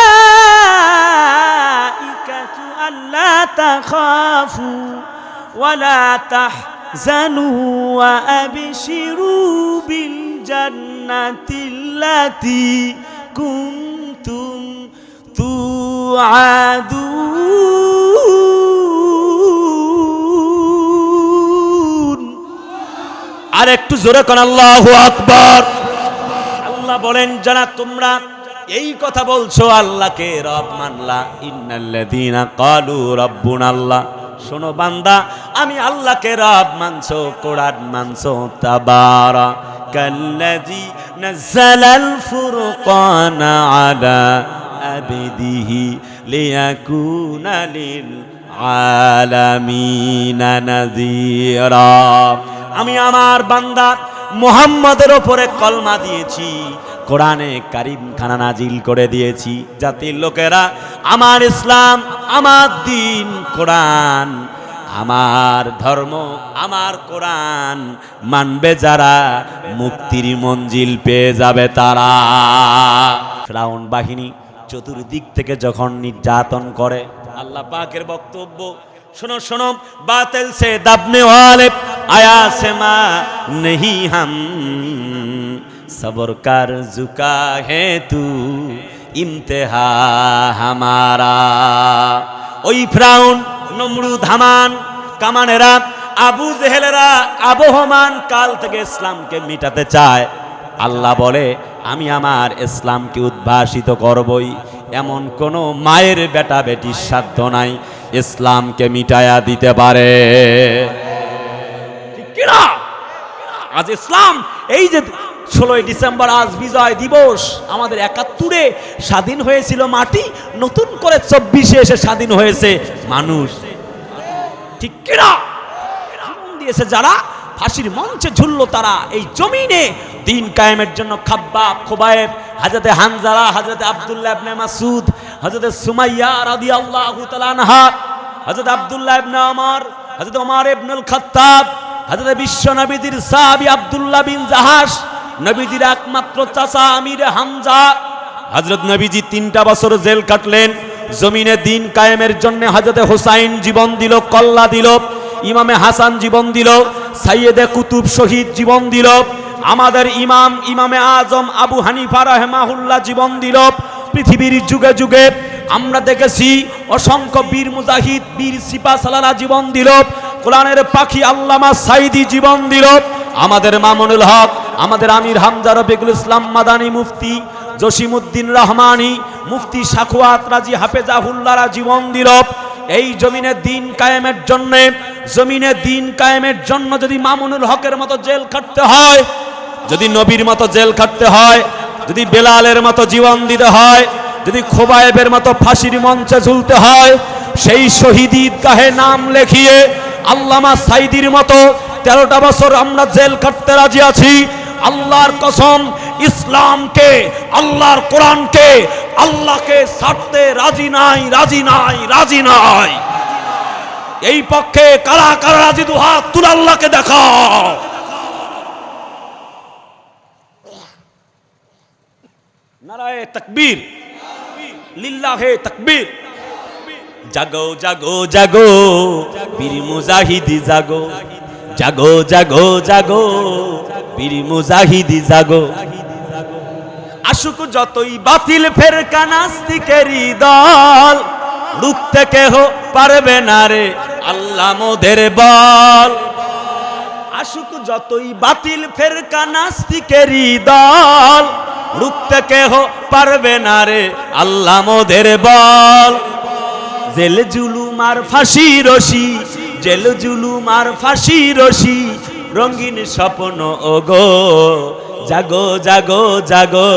আল্লা তাখাফু ওয়ালা তাহজানু ওয়া আবশিরু বিল জান্নাতিল্লাতী কুনতুম তুআদুন। আর একটু জোরে কোন আল্লাহু আকবার। আল্লাহ বলেন, যারা তোমরা এই কথা বলছো, আল্লাহকে রব মানলা। ইন্নাল্লাযীনা ক্বালু রাব্বুনাল্লাহ, শোনো বান্দা, আমি আল্লাহকে রব মানছো, কোরআন মানছো। তাবারাকাল্লাযী নাযালাল ফুরকানা আলা আবদিহি লিয়াকুনা লিল আলামিনা নাযীরা। আমি আমার বান্দা মুহাম্মাদের উপরে কলমা দিয়েছি, কোরআনে কারীম খানা নাজিল করে দিয়েছি, জাতির লোকেরা আমার ইসলাম, আমার দ্বীন, কোরআন, আমার ধর্ম, আমার কোরআন মানবে যারা, মুক্তির মঞ্জিল পেয়ে যাবে তারা। ফিরআউন বাহিনী চতুর্দিক থেকে যখন নির্যাতন করে, আল্লাহ পাকের বক্তব্য শোনো শোনো, বাতিল সে দাবনে ওয়ালে আয়া সে মা নেহি হাম, সবর কার ঝুকা হে তু ইমতেহা হামারা। ওই ফিরআউন, নমরুদ, হামান, কামানেরা, আবু জেহেলেরা আবহমান কাল থেকে ইসলামকে মিটাতে চায়। আল্লাহ বলে আমি আমার ইসলামকে উদ্ভাসিত করবই, এমন কোন মায়ের বেটা বেটির সাধ্য নাই ইসলামকে মিটায়া দিতে পারে। ঠিক কি না? আজ ইসলাম, এই যে 16 ডিসেম্বর আজ বিজয় দিবস, আমাদের 71-এ স্বাধীন হয়েছিল মাটি, নতুন করে 24-এ এসে স্বাধীন হয়েছে মানুষ। ঠিক কি না? জীবন দিয়েছে যারা, ফাঁসির মঞ্চে ঝুললো তারা, এই জমিনে দ্বীন কায়েমের জন্য খাব্বাব, খুবাইব, হযরতে হানজালা, হযরতে আব্দুল্লাহ ইবনে মাসউদ, হযরতে সুমাইয়া রাদিয়াল্লাহু তাআলা আনহা, হযরতে আব্দুল্লাহ ইবনে ওমর, হযরতে ওমর ইবনুল খাত্তাব, হযরতে বিশ্ব নবীজির সাহাবী আব্দুল্লাহ বিন জাহাশ, নবীজির একমাত্র চাচা আমির হামজা, হযরত নবীজি 3টা বছর জেল কাটলেন জমিনে দ্বীন কায়েমের জন্য। হযরতে হুসাইন জীবন দিল, কল্লা দিল, ইমামে হাসান জীবন দিল, সাইয়েদে কুতুব শহীদ জীবন দিল, আমাদের ইমাম ইমামে আজম আবু হানিফা রাহিমাহুল্লাহ জীবন দিল। পৃথিবীর যুগে যুগে আমরা দেখেছি অসংখ্য বীর মুজাহিদ, বীর সিপাহসালাররা জীবন দিল, কোরআনের পাখি আল্লামা সাইদি জীবন দিল, আমাদের মামুনুল হক, আমাদের আমির হামজা রফিকুল ইসলাম মাদানী, মুফতি জসিমউদ্দিন রহমানী, মুফতি সাখওয়াত রাজি হাফেজাহুল্লাহরা জীবন দিল। এই জমিনে দ্বীন কায়েমের জন্য, জমিনে দ্বীন কায়েমের জন্য যদি মামুনুল হকের মতো জেল খাটতে হয়, যদি নবীর মতো জেল খাটতে হয়, যদি বেলালের মতো জীবন দিতে হয়, যদি খোবায়েবের মতো ফাঁসির মঞ্চে ঝুলতে হয়, সেই শহীদ ঈদগাহে নাম লেখিয়ে আল্লামা সাইদির মতো 13টা বছর আমরা জেল খাটতে রাজি আছি। আল্লাহর কসম, ইসলামকে, আল্লাহর কোরআনকে, আল্লাহকে ছাড়তে রাজি নাই, রাজি নাই, রাজি নাই। এই পক্ষে কারা কারা রাজি? দুহাত তুলে আল্লাহকে দেখাও। নারায়ে তাকবীর, লিল্লাহে তাকবীর। জাগো জাগো জাগো বীর মুজাহিদি জাগো, জাগো জাগো জাগো বীর মুজাহিদি জাগো। আশুক যতই বাতিল ফেরকা নাস্তিকেরই দল, রুখতে কেহ পারবে না রে আল্লাহ মোদের বল। আশুক যতই বাতিল ফেরকা নাস্তিকেরই দল, রুখতে কেহ পারবে না রে আল্লাহ মোদের বল। জেল জুলুম আর ফাঁসি রশি, জেল জুলুম আর ফাঁসি রশি, রঙিন স্বপ্ন ওগো, জাগো জাগো জাগো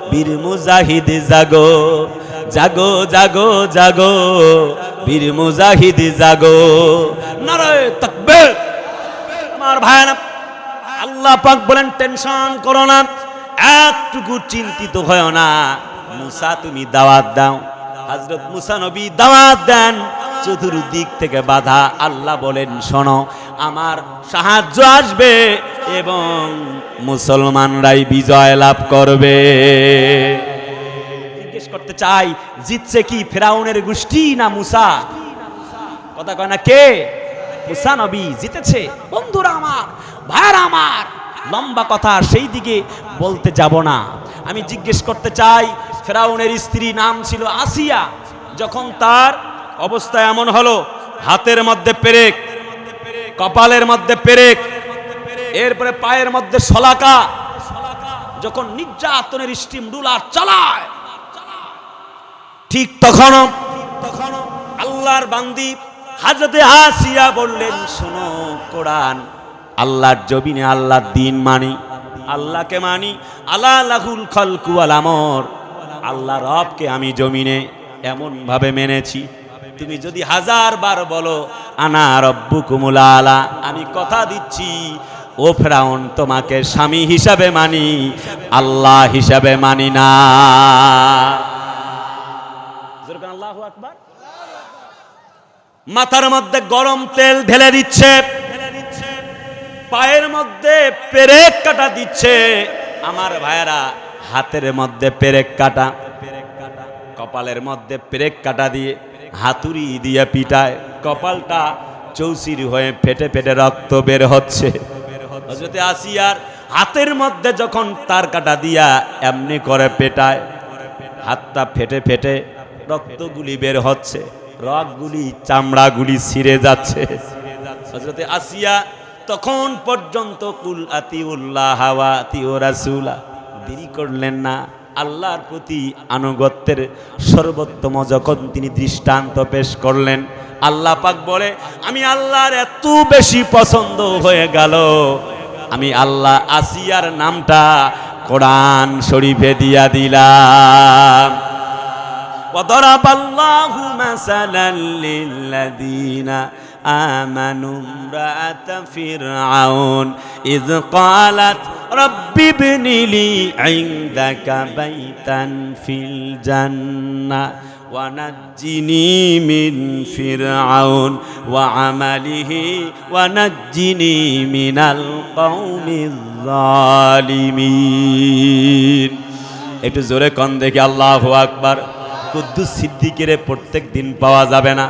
বীর মুজাহিদ জাগো, জাগো জাগো জাগো বীর মুজাহিদ জাগো। নারায়ে তাকবীর। আমার ভাইরা, আল্লাহ পাক বলেন টেনশন করো না, একটুকু চিন্তিত হয় না। মুসা তুমি দাওয়াত দাও, হযরত মুসা নবী দাওয়াত দেন, চতুর্দিক থেকে বাধা। আল্লাহ বলেন শোনো, আমার সাহায্য আসবে এবং মুসলমানরাই বিজয় লাভ করবে। জিজ্ঞেস করতে চাই, জিতছে কি ফেরাউনের গোষ্ঠী না মুসা? কথা কয় না কে? মুসা নবী জিতেছে। বন্ধুরা আমার, ভাইরা আমার, লম্বা কথা, সেই দিকে বলতে যাব না। আমি জিজ্ঞেস করতে চাই, ফেরাউনের স্ত্রী নাম ছিল আসিয়া, যখন তার অবস্থা এমন হলো, হাতের মধ্যে পেরেক, কপালের মধ্যে পেরেক, এরপরে পায়ের মধ্যে শলাকা, যখন নির্যাতনের স্টিম রুলার চালায়, ঠিক তখন আল্লাহর বান্দি হযরতে আসিয়া বললেন, শোনো, কোরআন আল্লাহর জমিনে আল্লাহর দিন মানি, আল্লাহকে মানি, আলা লাহুল খালকু ওয়াল আমর, আল্লাহ রবকে আমি জমিনে এমন ভাবে মেনেছি, তুমি যদি 1000 বার বলো আনা রব্বুকুমুল আলা, আমি কথা দিচ্ছি ও ফেরাউন, তোমাকে স্বামী হিসাবে মানি, আল্লাহ হিসাবে মানি না। আল্লাহু আকবার। মাথার মধ্যে গরম তেল ঢেলে দিচ্ছে, পায়ের মধ্যে পেরেক কাটা দিচ্ছে। আমার ভাইয়েরা, হাতের মধ্যে পেরেক কাটা, কপালের মধ্যে পেরেক কাটা দিয়ে হাতুড়ি দিয়ে পিটায়, কপালটা চৌচির হয়ে ফেটে ফেটে রক্ত বের হচ্ছে। হযরতে আসিয়ার হাতের মধ্যে যখন তার কাটা দিয়া এমনি করে পেটায়, হাতটা ফেটে ফেটে রক্তগুলি বের হচ্ছে, রগগুলি চামড়াগুলি ছিঁড়ে যাচ্ছে। হযরতে আসিয়া তখন পর্যন্ত কুল আতিউল্লাহ ওয়া আতিউ রাসূলা দেরি করলেন না। আল্লাহর প্রতি আনুগত্যের সর্বোত্তম যখন তিনি দৃষ্টান্ত পেশ করলেন, আল্লাহ পাক বলে, আমি আল্লাহর এত বেশি পছন্দ হয়ে গেল, আমি আল্লাহ আসিয়ার নামটা কোরআন শরীফে দিয়া দিলাম। وضرب الله مثلا للذين آمنوا امرأة فرعون إذ قالت رب ابن لي عندك بيتا في الجنة ونجني من فرعون وعمله ونجني من القوم الظالمين। একটু জোরে কোন দেখি আল্লাহু আকবার। কুদ্দুস সিদ্দিকের প্রত্যেক দিন পাওয়া যাবে না,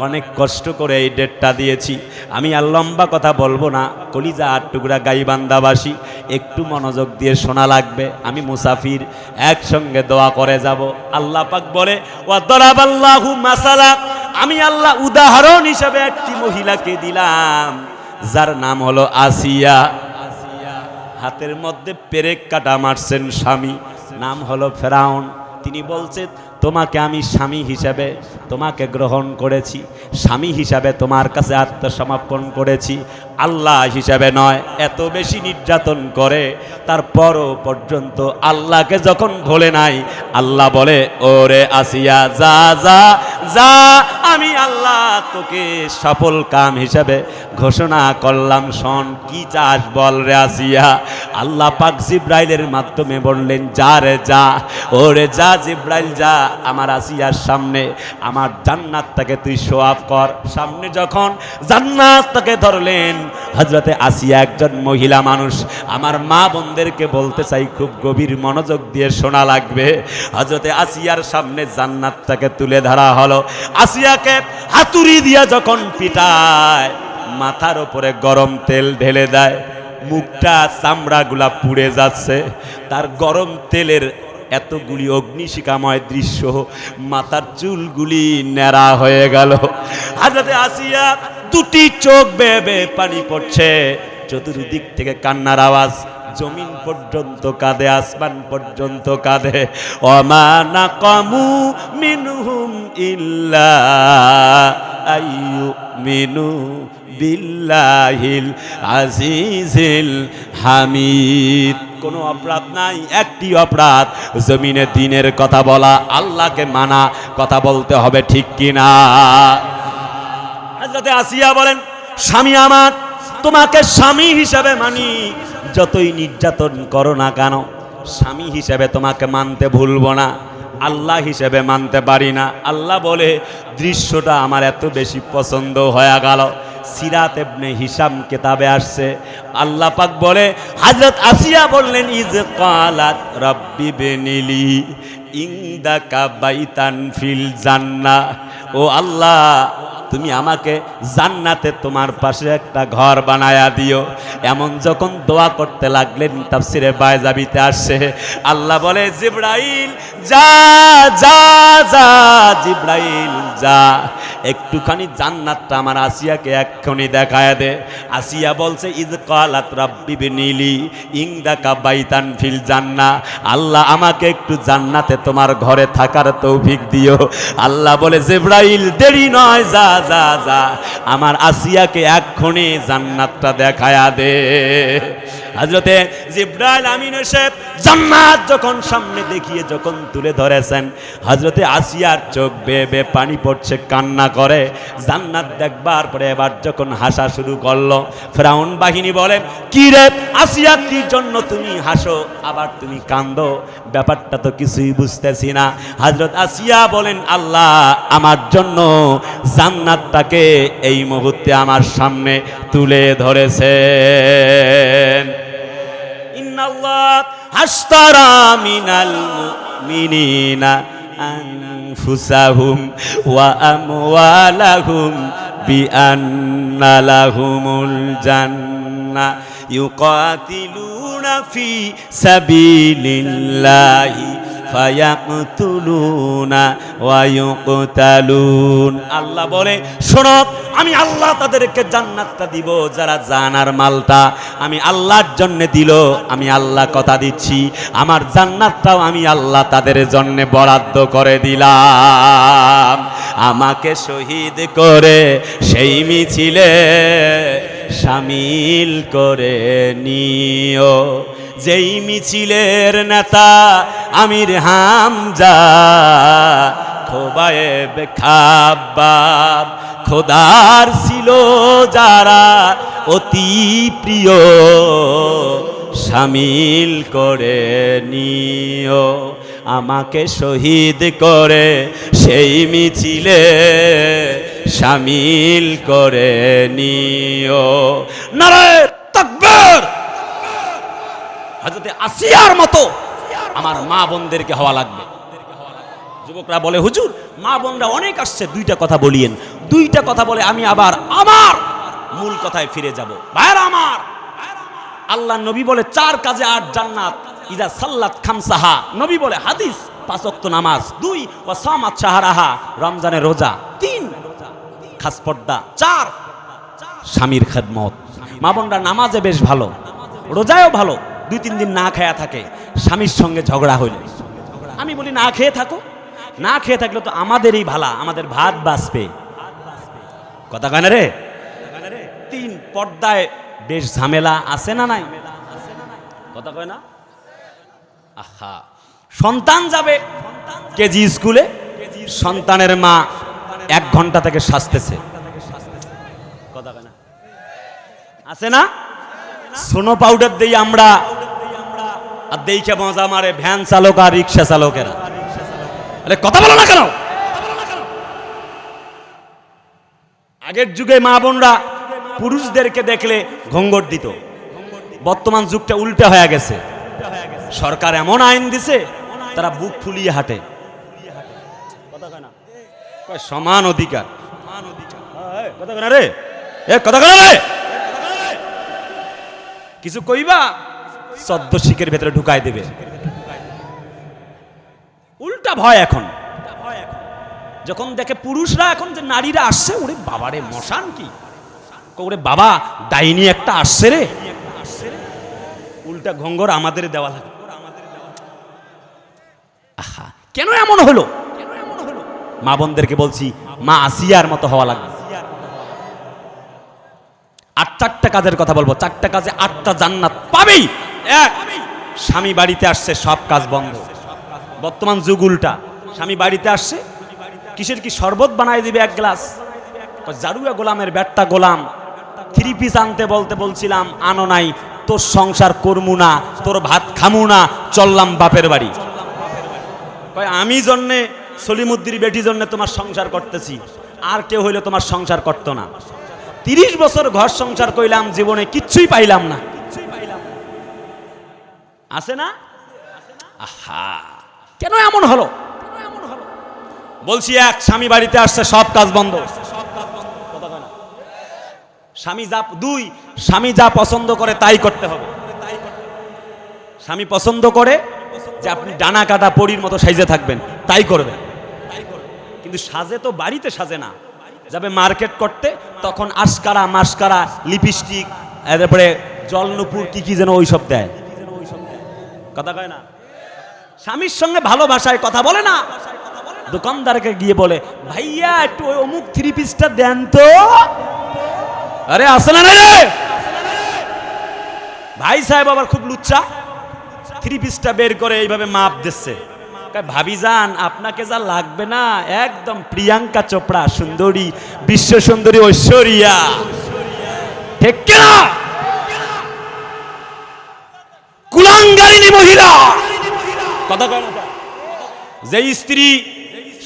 অনেক কষ্ট করে এই ডেটটা দিয়েছি। আমি আর লম্বা কথা বলবো না, কলিজা আর টুকরা গাইবান্ধাবাসী একটু মনোযোগ দিয়ে শোনা লাগবে। আমি মুসাফির, একসঙ্গে দোয়া করে যাব। আল্লাহ পাক বলে, ওয়া দরাবাল্লাহু মাসালা, আমি আল্লাহ উদাহরণ হিসেবে একটি মহিলাকে দিলাম যার নাম হলো আসিয়া। হাতের মধ্যে পেরেক কাটা মারছেন স্বামী, নাম হলো ফেরাউন। তিনি বলছেন, তোমাকে আমি স্বামী হিসাবে তোমাকে গ্রহণ করেছি, স্বামী হিসাবে তোমার কাছে আত্মসমর্পণ করেছি, আল্লাহ হিসাবে নয়। এত বেশি নির্যাতন করে, তারপরও পর্যন্ত আল্লাহকে যখন ভোলে নাই, আল্লাহ বলে, ওরে আসিয়া যা যা যা, আমি আল্লাহ তোকে সফল কাম হিসাবে ঘোষণা করলাম। শোন, কি চাস বল রে আসিয়া। আল্লাহ পাক জিব্রাইলের মাধ্যমে বললেন, যা রে যা, ওরে যা জিব্রাইল যা, আমার আসিয়ার সামনে আমার জান্নাতটাকে তুই শোয়াব কর। সামনে যখন জান্নাতটাকে ধরলেন, হযরতে আসিয়া একজন মহিলা মানুষ। আমার মা বোনদেরকে বলতে চাই, খুব গভীর মনোযোগ দিয়ে শোনা লাগবে। হযরতে আসিয়ার সামনে জান্নাতটাকে তুলে ধরা হলো। আসিয়াকে হাতুড়ি দিয়া যখন পিটায়, মাথার উপরে গরম তেল ঢেলে দেয়, মুখটা চামড়াগুলা পুড়ে যাচ্ছে। তার গরম তেলের এতগুলি অগ্নিশিখাময় দৃশ্য, মাথার চুলগুলি ন্যাড়া হয়ে গেল। হযরতে আসিয়া দুটি চোখ বেয়ে বেয়ে পানি পড়ছে, চতুর্দিক থেকে কান্নার আওয়াজ, জমিন পর্যন্ত কাঁদে, আসমান পর্যন্ত কাঁদে। ওমা নাকামু মিনহুম ইল্লা আইয়ুমিনু বিল্লাহিল আজিজিল হামিদ। কোনো অপরাধ নাই, একটি অপরাধ, জমিনে দিনের কথা বলা, আল্লাহকে মানা, কথা বলতে হবে, ঠিক কিনা? হযরতে আসিয়া বলেন, স্বামী আমার, তোমাকে স্বামী হিসাবে মানি, যতই নির্যাতন করো না কেন, স্বামী হিসাবে তোমাকে মানতে ভুলবো না, আল্লাহ হিসেবে মানতে পারি না। আল্লাহ বলে, দৃশ্যটা আমার এত বেশি পছন্দ হয়ে গেল। সিরাত ইবনে হিশাম কিতাবে আসছে, আল্লাহ পাক বলে, হযরত আসিয়া বললেন, ইজ ক্বালাত রাব্বি বিনিলি ইনদাকা বাইতান ফিল জান্নাহ, ও আল্লাহ, তুমি আমাকে জান্নাতে তোমার পাশে একটা ঘর বানায়া দিও। এমন যখন দোয়া করতে লাগলেন, তাফসিরে বায়জাবিতে আসছে, আল্লাহ বলে, জিব্রাইল যা যা যা, জিব্রাইল যা একটুখানি জান্নাতটা আমার আসিয়াকে এক্ষুনি দেখায় দে। আসিয়া বলছে ইজ কালাত রাব্বি বিনিলি ইনদাকা বাইতান ফিল জান্নাহ, আল্লাহ আমাকে একটু জান্নাতে তোমার ঘরে থাকার তৌফিক দিও। আল্লাহ বলে জিবরাইল দেরি নয়, যা যা যা আমার আসিয়াকে এক্ষুনি জান্নাতটা দেখায়া দে। হযরতে জিবরাইল আমিন এসে জান্নাত যখন সামনে দেখিয়ে যখন তুলে ধরেছেন, হযরতে আসিয়ার চোখ বেয়ে বেয়ে পানি পড়ছে, কান্না করে। জান্নাত দেখবার পরে এবার যখন হাসা শুরু করলো, ফেরাউন বাহিনী বলে কি রে আসিয়া, কি জন্য তুমি হাসো আবার তুমি কান্দো, ব্যাপারটা তো কিছুই বুঝতেছি না। হযরত আসিয়া বলেন আল্লাহ আমার জন্য জান্নাতটাকে এই মুহূর্তে আমার সামনে তুলে ধরেছেন। ইন্নাল্লাহ হাশতারা মিনাল মুমিনিনা আনফুসাহুম ওয়া আমওয়ালাহুম বিআন্না লাহুমুল জান্নাহ ইউকাতিলুনা ফি সাবিলিল্লাহি ফায়াকতুলুনা ওয়া ইউকতালুন। আল্লাহ বলে শোনো, আমি আল্লাহ তাদেরকে জান্নাতটা দিব যারা জানার মালটা আমি আল্লাহর জন্য দিল। আমি আল্লাহ কথা দিচ্ছি, আমার জান্নাতটাও আমি আল্লাহ তাদের জন্য বরাদ্দ করে দিলাম। আমাকে শহীদ করে সেই মিছিলে শামিল করে নিও, যেই মিছিলের নেতা আমির হামজা খোবায়েব খাব্বাব, খোদার ছিল যারা অতি প্রিয় শামিল করে নিও। আমাকে শহীদ করে সেই মিছিলে শামিল করে নিও। নারে তাকবীর! হযরতে আসিয়ার মতো আমার মা বোনদেরকে হওয়া লাগবে। যুবকরা বলে হুজুর মা বোনরা অনেক আসছে, দুইটা কথা বলিয়েন। দুইটা কথা বলে আমি আবার আমার মূল কথায় ফিরে যাব। ভাইরা আমার, আল্লাহ নবী বলে 4 কাজে 8 জান্নাত। ইজা সাল্লাত খামসাহা, নবী বলে হাদিস 5 ওয়াক্ত নামাজ। 2 ওয়া সামাত শাহরাহা, রমজানের রোজা। 3 খাস পর্দা। 4 স্বামীর খেদমত। মা বোনরা নামাজে বেশ ভালো, রোজায়ও ভালো। 2-3 দিন না খেয়া থাকে, স্বামীর সঙ্গে ঝগড়া হইল। আমি বলি না খেয়ে থাকো, না খেয়ে থাকলে তো আমাদেরই ভালা, আমাদের ভাত বাঁচবে। কথা কয় না রে? 3 পর্দায় বেশ ঝামেলা আছে না নাই? কথা কয় না? আহা, সন্তান যাবে কেজি স্কুলে, সন্তানের মা 1 ঘন্টা থেকে সাজতেছে। কথা কয় না? আছে না? সোনো পাউডার দেই আমরা, আর দেখে মজা মারে ভ্যান চালক আর রিক্সা চালকেরা। আরে কথা বলো না কেন? আগের যুগে মা বোনরা পুরুষদেরকে দেখলে ঘঙ্গর দিত, বর্তমান যুগটা উল্টা হয়ে গেছে। সরকার এমন আইন দিছে তারা বুক ফুলিয়ে হাঁটে। কথা কয় না? সমান অধিকার। কথা কয় না রে? কথা কয় না রে? কিছু কইবা 14 শিকের ভেতরে ঢুকাই দেবে। উল্টা ভয় এখন, যখন দেখে পুরুষরা এখন যে নারীরা আসছে, ওরে বাবারে মশান কি, ওরে বাবা ডাইনি একটা আসছে রে, উল্টা ঘঙ্গর আমাদের দেওয়া লাগে। আহা, কেন এমন হলো? মা বোনদেরকে বলছি মা আসিয়ার মতো হওয়া লাগবে। 4টা কাজের কথা বলবো। 4টা কাজে 8টা জান্নাত পাবেই। 1, স্বামী বাড়িতে আসছে সব কাজ বন্ধ। বর্তমান যুগ উল্টা, স্বামী বাড়িতে আসছে কিসের কি শরবত বানাই দিবে 1 গ্লাস। জারুয়া গোলামের ব্যাটটা গোলাম 3 পিস আনতে বলতে বলছিলাম, আনো নাই, তোর সংসার করমু না, তোর ভাত খামু না, চললাম বাপের বাড়ি। কয় আমি জন্যে সলিমুদ্দির বেটি জন্য তোমার সংসার করতেছি, আর কেউ হইলে তোমার সংসার করতো না। 30 বছর ঘর সংসার কইলাম, জীবনে কিচ্ছুই পাইলাম না। আছে না? আহা, কেন এমন হলো? বলছি 1, স্বামী বাড়িতে আসছে সব কাজ বন্ধ। স্বামী যা 2, স্বামী যা পছন্দ করে তাই করতে হবে। স্বামী পছন্দ করে যে আপনি ডানা কাটা পরীর মতো সাইজে থাকবেন, তাই করবেন। কিন্তু কিন্তু সাজে তো বাড়িতে সাজে না, যাবে মার্কেট করতে, তখন আশকারা মাস্কারা লিপস্টিক এরপরে জলনুপুর কি কি যেন ওইসব দেয়, কথা কয় না। স্বামীর সঙ্গে ভালোবাসায় কথা বলে না, দোকানদারকে গিয়ে বলে ভাইয়া একটু ওই অমুক 3 পিসটা দেন তো। আরে আসে না রে ভাই সাহেব, আবার খুব লুচ্চা, 3 পিসটা বের করে এইভাবে মাপ দিচ্ছে। ভাবি যান আপনাকে যা লাগবে না, একদম প্রিয়াঙ্কা চোপড়া সুন্দরী, বিশ্ব সুন্দরী ঐশ্বরিয়া, ঠিক না? কুলাঙ্গারিনী মহিলা, কথা কয় না। যে স্ত্রী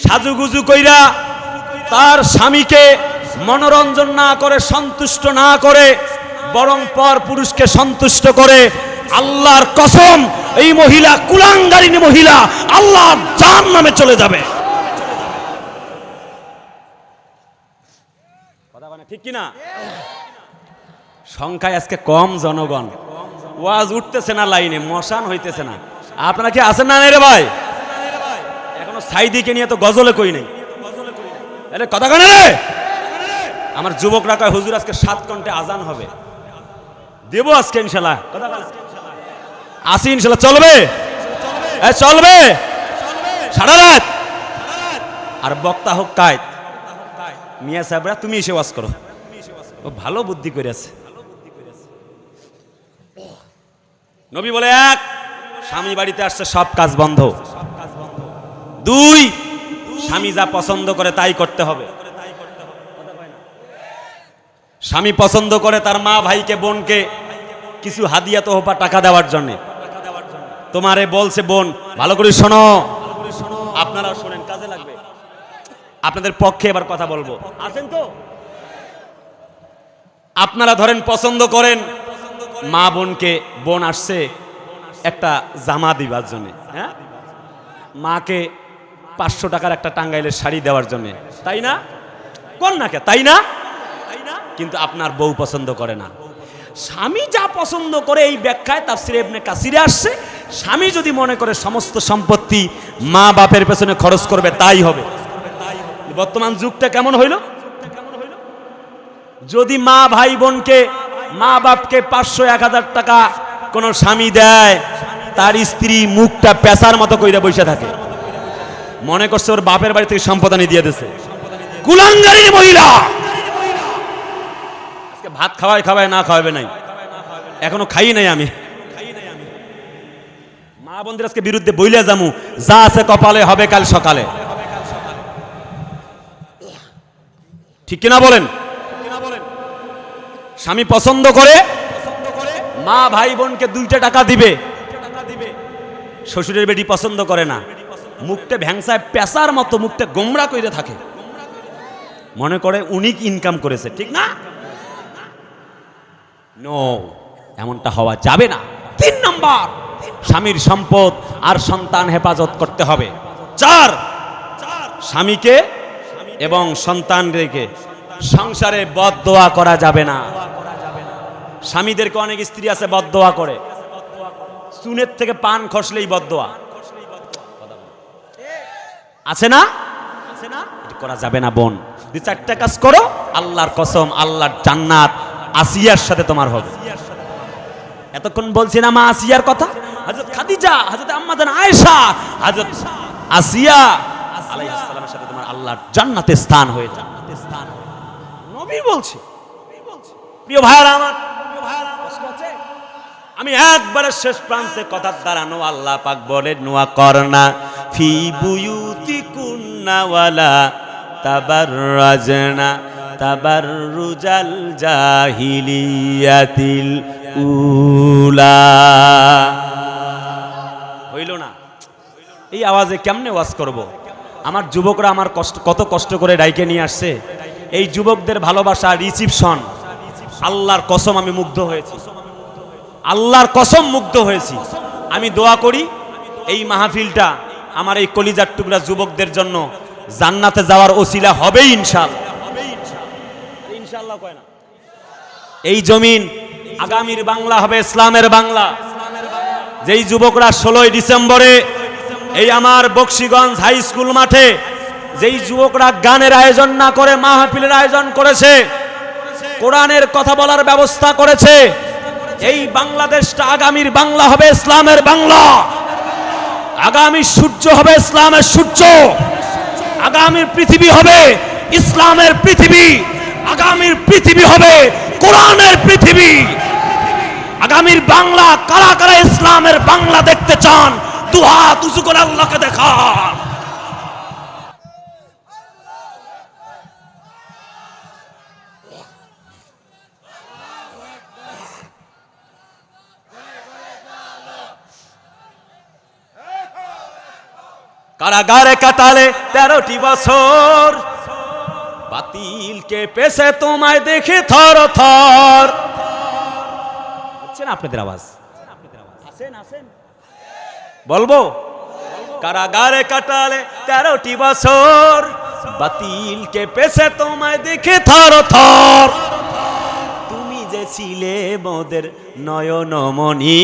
সাজুগুজু কইরা তার স্বামীকে মনোরঞ্জন না করে, সন্তুষ্ট না করে, বরং পর পুরুষকে সন্তুষ্ট করে, আল্লাহর কসম এই মহিলা কুলাঙ্গারিনী মহিলা, আল্লাহর জাহান্নামে চলে যাবে। কথা বলে ঠিক কিনা? সংখ্যায় আজকে কম জনগণ, ওয়াজ উঠতেছে না, লাইনে মশান হইতেছে না। আপনারা কি আছেন না রে ভাই? এখনো সাইদিকে নিয়ে তো গজলে কই নেই। আরে কথা কয় না রে। আমার যুবকরা কয় হুজুর আজকে 7 ঘন্টা আজান হবে, দেবো আজকে ইনশাআল্লাহ। কথা বলে আসি ইনশাআল্লাহ, চলবে চলবে সারা রাত। আর বক্তা হোক কায়েত, মিয়া সাহেবরা তুমি এসে ওয়াজ করো, ও ভালো বুদ্ধি করে আছে। নবী বলে 1, স্বামী বাড়িতে আসছে সব কাজ বন্ধ। 2, স্বামী যা পছন্দ করে তাই করতে হবে। স্বামী পছন্দ করে তার মা ভাইকে বোনকে কিছু হাদিয়া তোহফা টাকা দেওয়ার জন্য, তোমারে বলছে বোন ভালো করে শোনো, আপনারা শোনেন কাজে লাগবে, আপনাদের পক্ষে এবার কথা বলবো, আছেন তো? আপনারা ধরেন পছন্দ করেন মা বোনকে, বোন আসছে একটা জামা দিবার জন্য, হ্যাঁ, মাকে 500 টাকার একটা টাঙ্গাইলের শাড়ি দেওয়ার জন্য, তাই না? কোন না কে, তাই না? কিন্তু আপনার বউ পছন্দ করে না। স্বামী যা পছন্দ করে এই ব্যাখ্যায় তাফসিরে ইবনে কাসিরে আসছে, স্বামী যদি মনে করে সমস্ত সম্পত্তি মা বাপের পেছনে খরচ করবে তাই হবে। বর্তমান যুগটা কেমন হইল? যদি মা ভাই বোনকে, মা বাপকে 500-1000 টাকা কোন স্বামী দেয়, তার স্ত্রী মুখটা পেঁচার মতো কইরা বসে থাকে, মনে করছে ওর বাপের বাড়ি থেকে সম্পদ আনি দিয়ে দিছে। কুলাঙ্গারিনী মহিলা। আজকে ভাত খাওয়ায় না খাওয়াবে নাই, এখনো খাই নাই আমি। মা বোনদের আজকে বিরুদ্ধে বইলে যামু, যা আছে কপালে হবে কাল সকালে, ঠিক কিনা বলেন? স্বামী পছন্দ করে মা ভাই বোনকে 2টা টাকা দিবে, শ্বশুরের বেটি পছন্দ করে না, মুখটা ভ্যাংসায় পেঁচার মতো, মুখটা গোমরা কইরে থাকে, মনে করে উনি ইনকাম করেছে, ঠিক না? নো, এমনটা হওয়া যাবে না। 3 নাম্বার, স্বামীর সম্পদ আর সন্তান হেফাজত করতে হবে। 4, স্বামীকে এবং সন্তানদেরকে সংসারে বদদোয়া করা যাবে না। স্বামীদেরকে অনেক স্ত্রী আছে বদদোয়া করে, চুনের থেকে পান খসলেই বদদোয়া, আছে না? এটা করা যাবে না বোন। 4টা কাজ করো, আল্লাহর কসম আল্লাহর জান্নাত আসিয়ার সাথে তোমার হবে। এতক্ষণ বলছি না মা আসিয়ার কথা, হযরত খাদিজা, হযরত আম্মা জান আয়েশা, হযরত আসিয়া আলাইহিস সালামের সাথে তোমার আল্লাহর জান্নাতে স্থান হয়ে যাবে। নবী বলছে। প্রিয় ভাইরা আমার, আমি একবারে শেষ প্রান্তে কথার দাঁড়ানো, আল্লাহ পাক বলেন ওয়া করনা ফি বুয়ুতিকুন্না ওয়ালা তাবাররাজনা তাবাররুজাল জাহিলিয়াতিল উলা। হইল না? এই আওয়াজে কেমনে ওয়াজ করব? আমার যুবকরা আমার কত কষ্ট করে ডাইকে নিয়ে আসছে, এই যুবকদের ভালোবাসা, রিসিপশন, আল্লাহর কসম আমি মুগ্ধ হয়েছি, আল্লাহর কসম মুগ্ধ হয়েছি। আমি দোয়া করি এই মাহফিলটা আমার এই কলিজার টুকরা যুবকদের জন্য জান্নাতে যাওয়ার ওসিলা হবে ইনশাআল্লাহ। ইনশাআল্লাহ কয় না? এই জমিন আগামীর বাংলা হবে ইসলামের বাংলা। যেই যুবকরা 16 ডিসেম্বরে এই আমার বকশীগঞ্জ হাই স্কুল মাঠে যেই যুবকরা গানের আয়োজন না করে মাহফিলের আয়োজন করেছে, কোরআনের কথা বলার ব্যবস্থা করেছে, এই বাংলাদেশটা আগামীর বাংলা হবে ইসলামের বাংলা, আগামী সূর্য হবে ইসলামের সূর্য, আগামীর পৃথিবী হবে ইসলামের পৃথিবী, আগামীর পৃথিবী হবে কোরআনের পৃথিবী। আগামীর বাংলা কারা কারা ইসলামের বাংলা দেখতে চান? দুহাত উঁচু করে আল্লাহকে দেখান। কারাগারে কাটালে 13টি বছর, বাতিলকে পেছে তোমায় দেখে থর থর। হচ্ছে না আপনাদের আওয়াজ? আসেন আসেন বলবো। কারাগারে কাটালে 13টি বছর, বাতিলকে পেছে তোমায় দেখে থর থর। তুমি যে ছিলে মোদের নয়নমণি,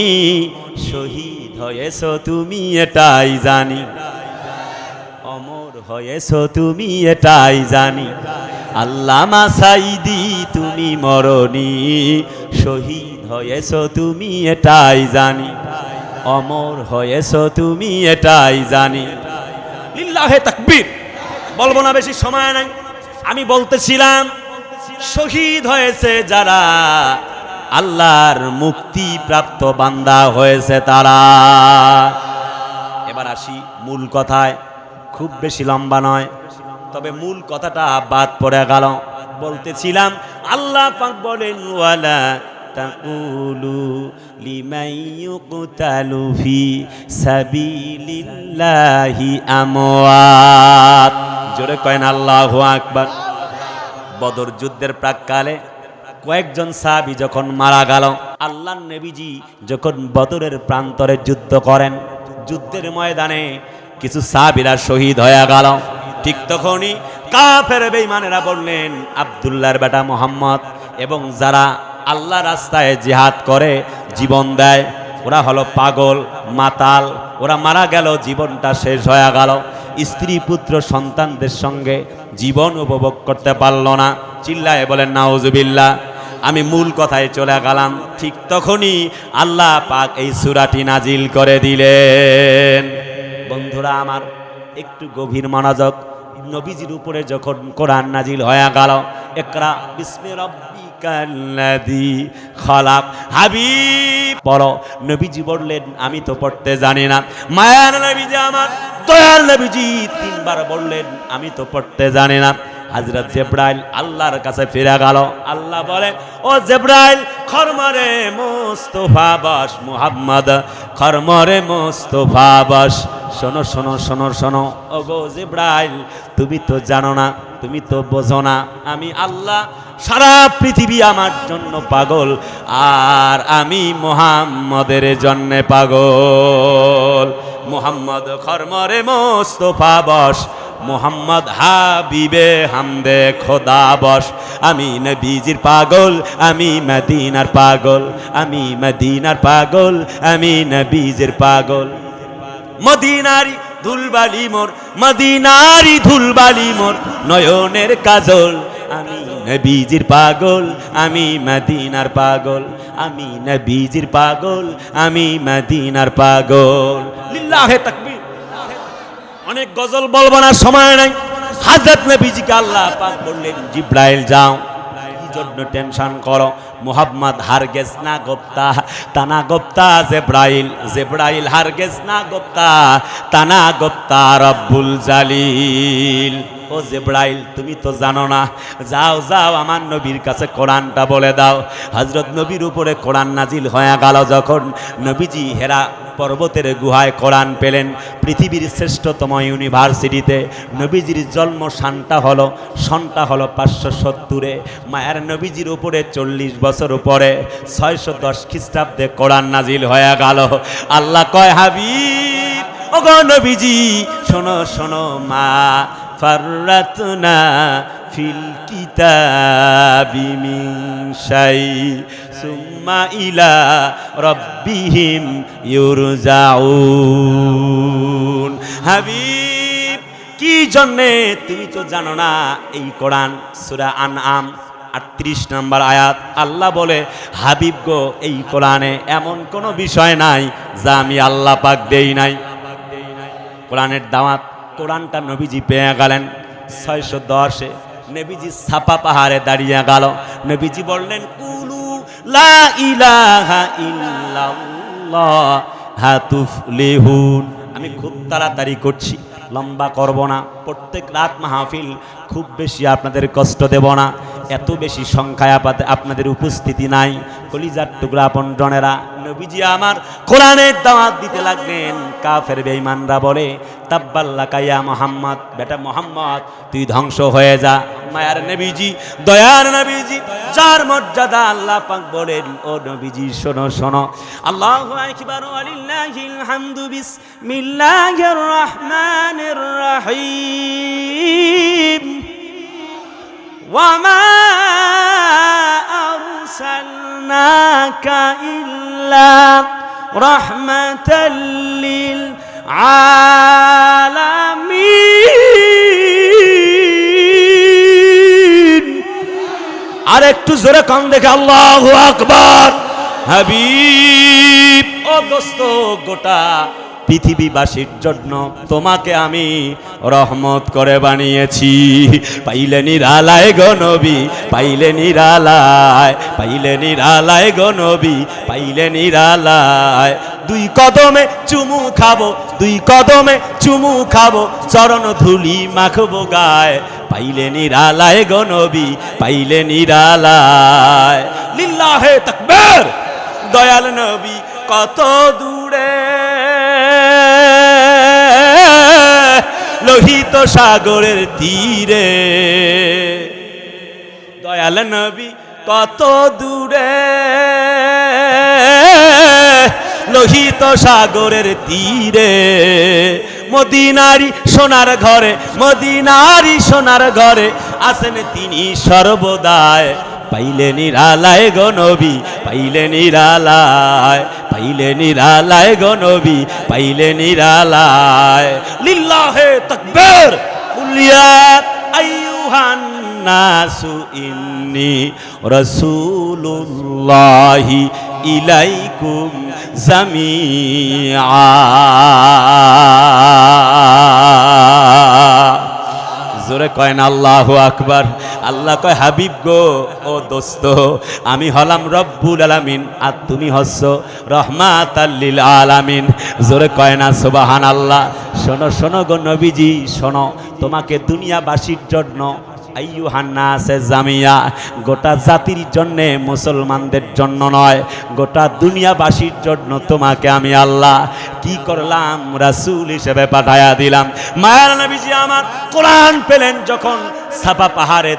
শহীদ হয়েছো তুমি এটাই জানি, অমর হয়েছো তুমি এটাই জানি। আল্লামা সাইদি তুমি মরণি, শহীদ হয়েছো তুমি এটাই জানি, অমর হয়েছো তুমি এটাই জানি। লিল্লাহে তাকবীর। বলবো না, বেশি সময় নাই। আমি বলতেছিলাম শহীদ হয়েছে যারা, আল্লাহর মুক্তি প্রাপ্ত বান্দা হয়েছে তারা। এবার আসি মূল কথায়, খুব বেশি লম্বা নয়, তবে মূল কথাটা বাদ পড়ে গেল। বলতেছিলাম আল্লাহ পাক বলেন ওয়ালা তাকুলু লিমান ইউকতালু ফি সাবিলিল্লাহি আমওয়াত। জোরে কয়েন আল্লাহু আকবার। বদর যুদ্ধের প্রাক্কালে কয়েকজন সাহাবী যখন মারা গেল, আল্লাহর নবীজি যখন বদরের প্রান্তরে যুদ্ধ করেন, যুদ্ধের ময়দানে কিছু সাহাবীরা শহীদ হয়ে গেল। ঠিক তখনই কাফের বেঈমানেরা বললেন আব্দুল্লাহর বেটা মুহাম্মদ এবং যারা আল্লাহ রাস্তায় জিহাদ করে জীবন দেয়, ওরা হলো পাগল মাতাল, ওরা মারা গেল, জীবনটা শেষ হয়ে গেল, স্ত্রী পুত্র সন্তানদের সঙ্গে জীবন উপভোগ করতে পারল না। চিল্লায় বলেন নাউজুবিল্লাহ। আমি মূল কথায় চলে গেলাম। ঠিক তখনই আল্লাহ পাক এই সূরাটি নাজিল করে দিলেন। বন্ধুরা আমার, একটু গভীর মনোযোগ। নবীজির উপরে যখন কোরআন নাজিল হয়ে গেল, ইকরা বিসমি রাব্বিকাল্লাযী খালাক, হাবিব পড়ো। নবীজি বললেন আমি তো পড়তে জানি না। মায়ার নবীজি আমার, দয়াল নবীজি 3 বার বললেন আমি তো পড়তে জানি না। হযরত জিবরাইল আল্লাহর কাছে ফিরে গেল। আল্লাহ বলে ও জিবরাইল, খরমরে মুস্তাফা বস, মুহাম্মদ খরমরে মুস্তাফা বস। শোনো শোনো শোনো শোনো, ওগো জিবরাইল, তুমি তো জানো না, তুমি তো বোঝো না, আমি আল্লাহ সারা পৃথিবী আমার জন্য পাগল, আর আমি মুহাম্মদের জন্য পাগল। মুহাম্মদ খরমরে মুস্তাফা বস, মুহাম্মদ হাবিবে হামদে খোদা বস। আমি নবীজির পাগল, আমি মদিনার পাগল, আমি মদিনার পাগল, আমি নবীজির পাগল। মদিনারি ধুলবালি মোর, মদিনারি ধুলবালি মোর, নয়নের কাজল। আমি নবীজির পাগল, আমি মদিনার পাগল, আমি নবীজির পাগল, আমি মদিনার পাগল। লিল্লাহে তাকবীর। অনেক গজল বলবো না, সময় নাই। হযরত নবীজিকে আল্লাহ পাক বললেন জিবরাইল যাও, কি জন্য টেনশন করো? মুহাম্মদ হারগেজ না গোপ্তা, তানা গোপ্তা জিবরাইল, জিবরাইল হারগেজ না গোপ্তা, তানা গোপ্তা রব্বুল জালিল। ও জিবরাইল, তুমি তো জানো না, যাও যাও আমার নবীর কাছে কোরআনটা বলে দাও। হযরত নবীর উপরে কোরআন নাজিল হয়ে গেল। যখন নবীজি হেরা পর্বতের গুহায় কোরআন পেলেন, পৃথিবীর শ্রেষ্ঠতম ইউনিভার্সিটিতে নবীজির জন্ম সনটা হলো 570-এ। মায়ের নবীজির উপরে 40 বছর পরে 610 খ্রিস্টাব্দে কোরআন নাজিল হয়ে গেল। আল্লাহ কয় হাবিব, ওগো নবীজি শোনো শোনো, মা ফাররাতনা ফিল কিতাবি মিন শাই সুম্মা ইলা রাব্বিহিম ইউরজাউন। হাবিব, কি জন্যে তুমি তো জানো না? এই কোরআন সূরা আনআম 38 নম্বর আয়াত, আল্লাহ বলে হাবিব গো এই কোরআনে এমন কোনো বিষয় নাই যা আমি আল্লাহ পাক দেই নাই। কোরআনের দাওয়াত, কোরআনটা নবীজি পেয়ে গেলেন 610-এ। নবীজি সাফা পাহাড়ে দাঁড়িয়ে গেল। নবীজি বললেন কুলু লা ইলাহা ইল্লাল্লাহ হাতুফলিহুন। আমি খুব তাড়াতাড়ি করছি, লম্বা করব না। প্রত্যেক রাত মাহফিল, খুব বেশি আপনাদের কষ্ট দেব না। এত বেশি সংখ্যায় আপনাদের উপস্থিতি নাই। কলিজার টুকরা আপনজনেরা, নবীজি আমার কোরআনের দাওয়াত দিতে লাগলেন। কাফের বেঈমানরা বলে তাব্বাল্লাকা ইয়া মুহাম্মদ, বেটা মুহাম্মদ তুই ধ্বংস হয়ে যা। মায়ার নবীজি, দয়ার নবীজি, যার মর্যাদা আল্লাহ পাক বলেন ও নবীজি শোনো শোনো। আল্লাহু আকবার ওয়ালিল্লাহিল হামদু বিসমিল্লাহির রহমানির রহিম। ওয়ামা আরসালনাকা ইল্লা রাহমাতাল লিল আলামিন। আর একটু জোরে কান দেখে আল্লাহু আকবার। হাবিব ও দোস্ত, গোটা পৃথিবীবাসীর জন্য তোমাকে আমি রহমত করে বানিয়েছি। পাইলে নিরালায় গো নবী, পাইলে নিরালায়, পাইলে নিরালায় গো নবী, পাইলে নিরালায়। দুই কদমে চুমু খাবো, দুই কদমে চুমু খাবো, চরণ ধুলি মাখবো গায়। পাইলে নিরালায় গো নবী, পাইলে নিরালায়। লিল্লাহে তাকবীর। দয়াল নবী কত দূরে, লোহিত সাগরের তীরে। দয়াল নবী কত দূরে, লোহিত সাগরের তীরে। মদিনারি সোনার ঘরে, মদিনারি সোনার ঘরে আছেন তিনি সর্বদায়। পাইলে নিরালায় গো নবী, পাইলে নিরালায়, পাইলে নিরালায় গো নবী, পাইলে নিরালায়। লিল্লাহে তাকবীর। কুলিয়া আইয়ুহান নাসু ইন্নী রাসূলুল্লাহি ইলাইকুম জামিআ। জোরে কয় না আল্লাহু আকবার। আল্লাহ কয় হাবিব গো ও দোস্ত, আমি হলাম রব্বুল আলামিন আর তুমি হচ্ছ রহমাতাল লিল আলামিন। জোরে কয় না সুবহানাল্লাহ। শোনো শোনো গো নবীজি শোনো, তোমাকে দুনিয়াবাসীর জন্য আইয়ুহান নাস জামিয়া, গোটা জাতির জন্যে, মুসলমানদের জন্য নয়, গোটা দুনিয়াবাসীর জন্য তোমাকে আমি আল্লাহ কি করলাম? রাসূল হিসেবে পাঠায়া দিলাম। মায়ার নবীজি আমার কোরআন পেলেন যখন, সাফা পাহাড়ে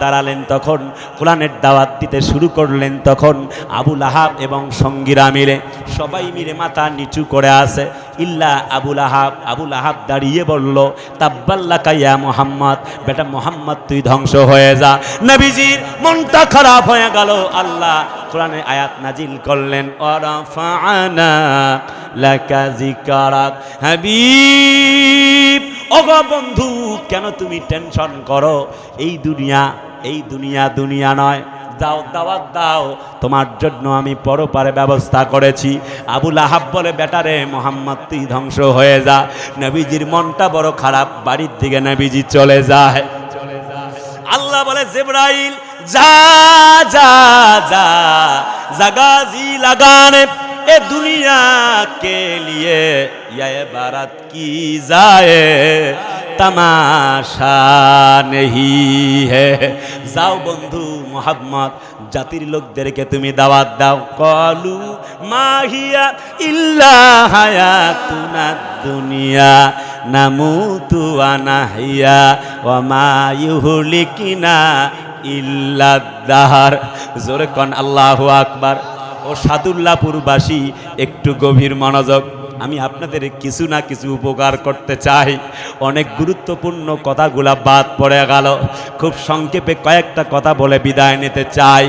দাঁড়ালেন তখন, কোরআনের দাওয়াত দিতে শুরু করলেন তখন আবু লাহাব এবং সঙ্গীরা মিলে, সবাই মিলে মাথা নিচু করে আসে ইল্লা আবু লাহাব। আবু লাহাব দাঁড়িয়ে বলল তাব্বাল্লাকা ইয়া মুহাম্মদ, বেটা মুহাম্মদ তুই ধ্বংস হয়ে যা। নবীজির মনটা খারাপ হয়ে গেল। আল্লাহ কোরআনে আয়াত নাজিল করলেন ওয়ারাফা'না লাকা যিকরাক। হাবিব ওগো বন্ধু, কেন তুমি টেনশন করো? এই দুনিয়া, এই দুনিয়া দুনিয়া নয়। দাও দাওয়াত দাও, তোমার জন্য আমি পরপারে ব্যবস্থা করেছি। আবু লাহাব বলে বেটারে মুহাম্মদ তুই ধ্বংস হয়ে যা। নবীজির মনটা বড় খারাপ, বাড়ির দিকে নবীজি চলে যায়। আল্লাহ বলে জিবরাইল যা যা যা, জাগাজি লাগানে ए दुनिया के लिए ये बारात की जाए तमाशा नहीं है। जाओ बंधु मोहम्मद জাতির লোকদেরকে তুমি দাওয়াত দাও। কলু মাহিয়া ইল্লা হায়াতুনা দুনিয়া নামুতু ওয়া নাহিয়া ওয়া মা ইউহলিকিনা ইল্লা দাহর। জোরে কোন আল্লাহু আকবার। ও সাদুল্লাহপুরবাসী একটু গভীর মনোযোগ, আমি আপনাদের কিছু না কিছু উপকার করতে চাই। অনেক গুরুত্বপূর্ণ কথাগুলা বাদ পড়ে গেল, খুব সংক্ষেপে কয়েকটা কথা বলে বিদায় নিতে চাই।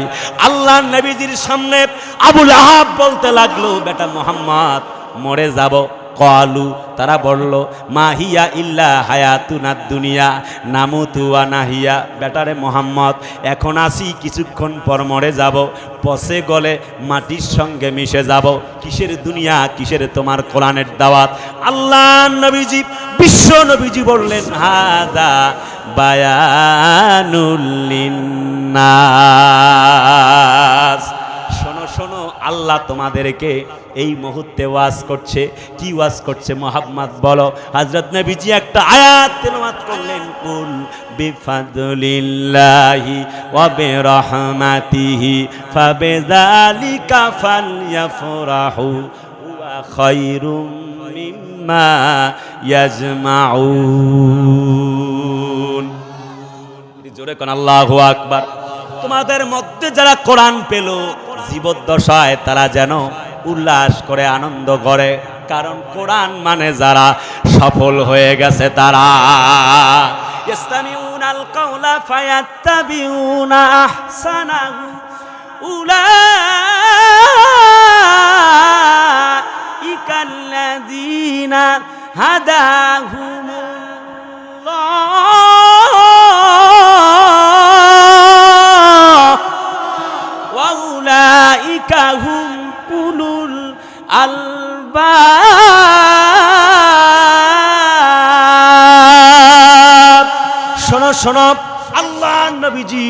আল্লাহ নবীজির সামনে আবু লাহাব বলতে লাগলো বেটা মুহাম্মদ মরে যাব। ক্বালু তারা বলল মা হিয়া ইল্লা হায়াতুনাদ দুনিয়া নামুতু ওয়া নাহিয়া। বেটারে মোহাম্মদ, এখন আসি, কিছুক্ষণ পর মরে যাব, পচে গলে মাটির সঙ্গে মিশে যাব। কিসের দুনিয়া, কিসের তোমার কোরআনের দাওয়াত? আল্লাহ নবীজি, বিশ্ব নবীজি বললেন হাদা বায়ানুল লিন্নাস। শোনো শোনো, আল্লাহ তোমাদেরকে এই মুহূর্তে ওয়াজ করছে। কি ওয়াজ করছে মুহাম্মদ বলো? হযরত নবীজি একটা আয়াত তেলাওয়াত করলেন, কুল বিফাদলিল্লাহি ওয়া বিরহমাতিহি ফাবিযালিকা ফালইফরাহু ওয়া খায়রুম মিম্মা ইয়াজমাউন। জোরে কোন আল্লাহু আকবার। তোমাদের মধ্যে যারা কোরআন পেল জীবদ্দশায় তারা যেন উল্লাস করে, আনন্দ করে, কারণ কোরআন মানে যারা সফল হয়ে গেছে তারা। ইসতামিউনাল কাওলা ফায়াত্তাবিউনা আহসানাহু উলাইকাল্লাযীনা হাদাহুমুল্লাহ ওয়া উলাইকা হুম উলুল আলবাব। শোনো শোনো, আল্লাহ নবীজি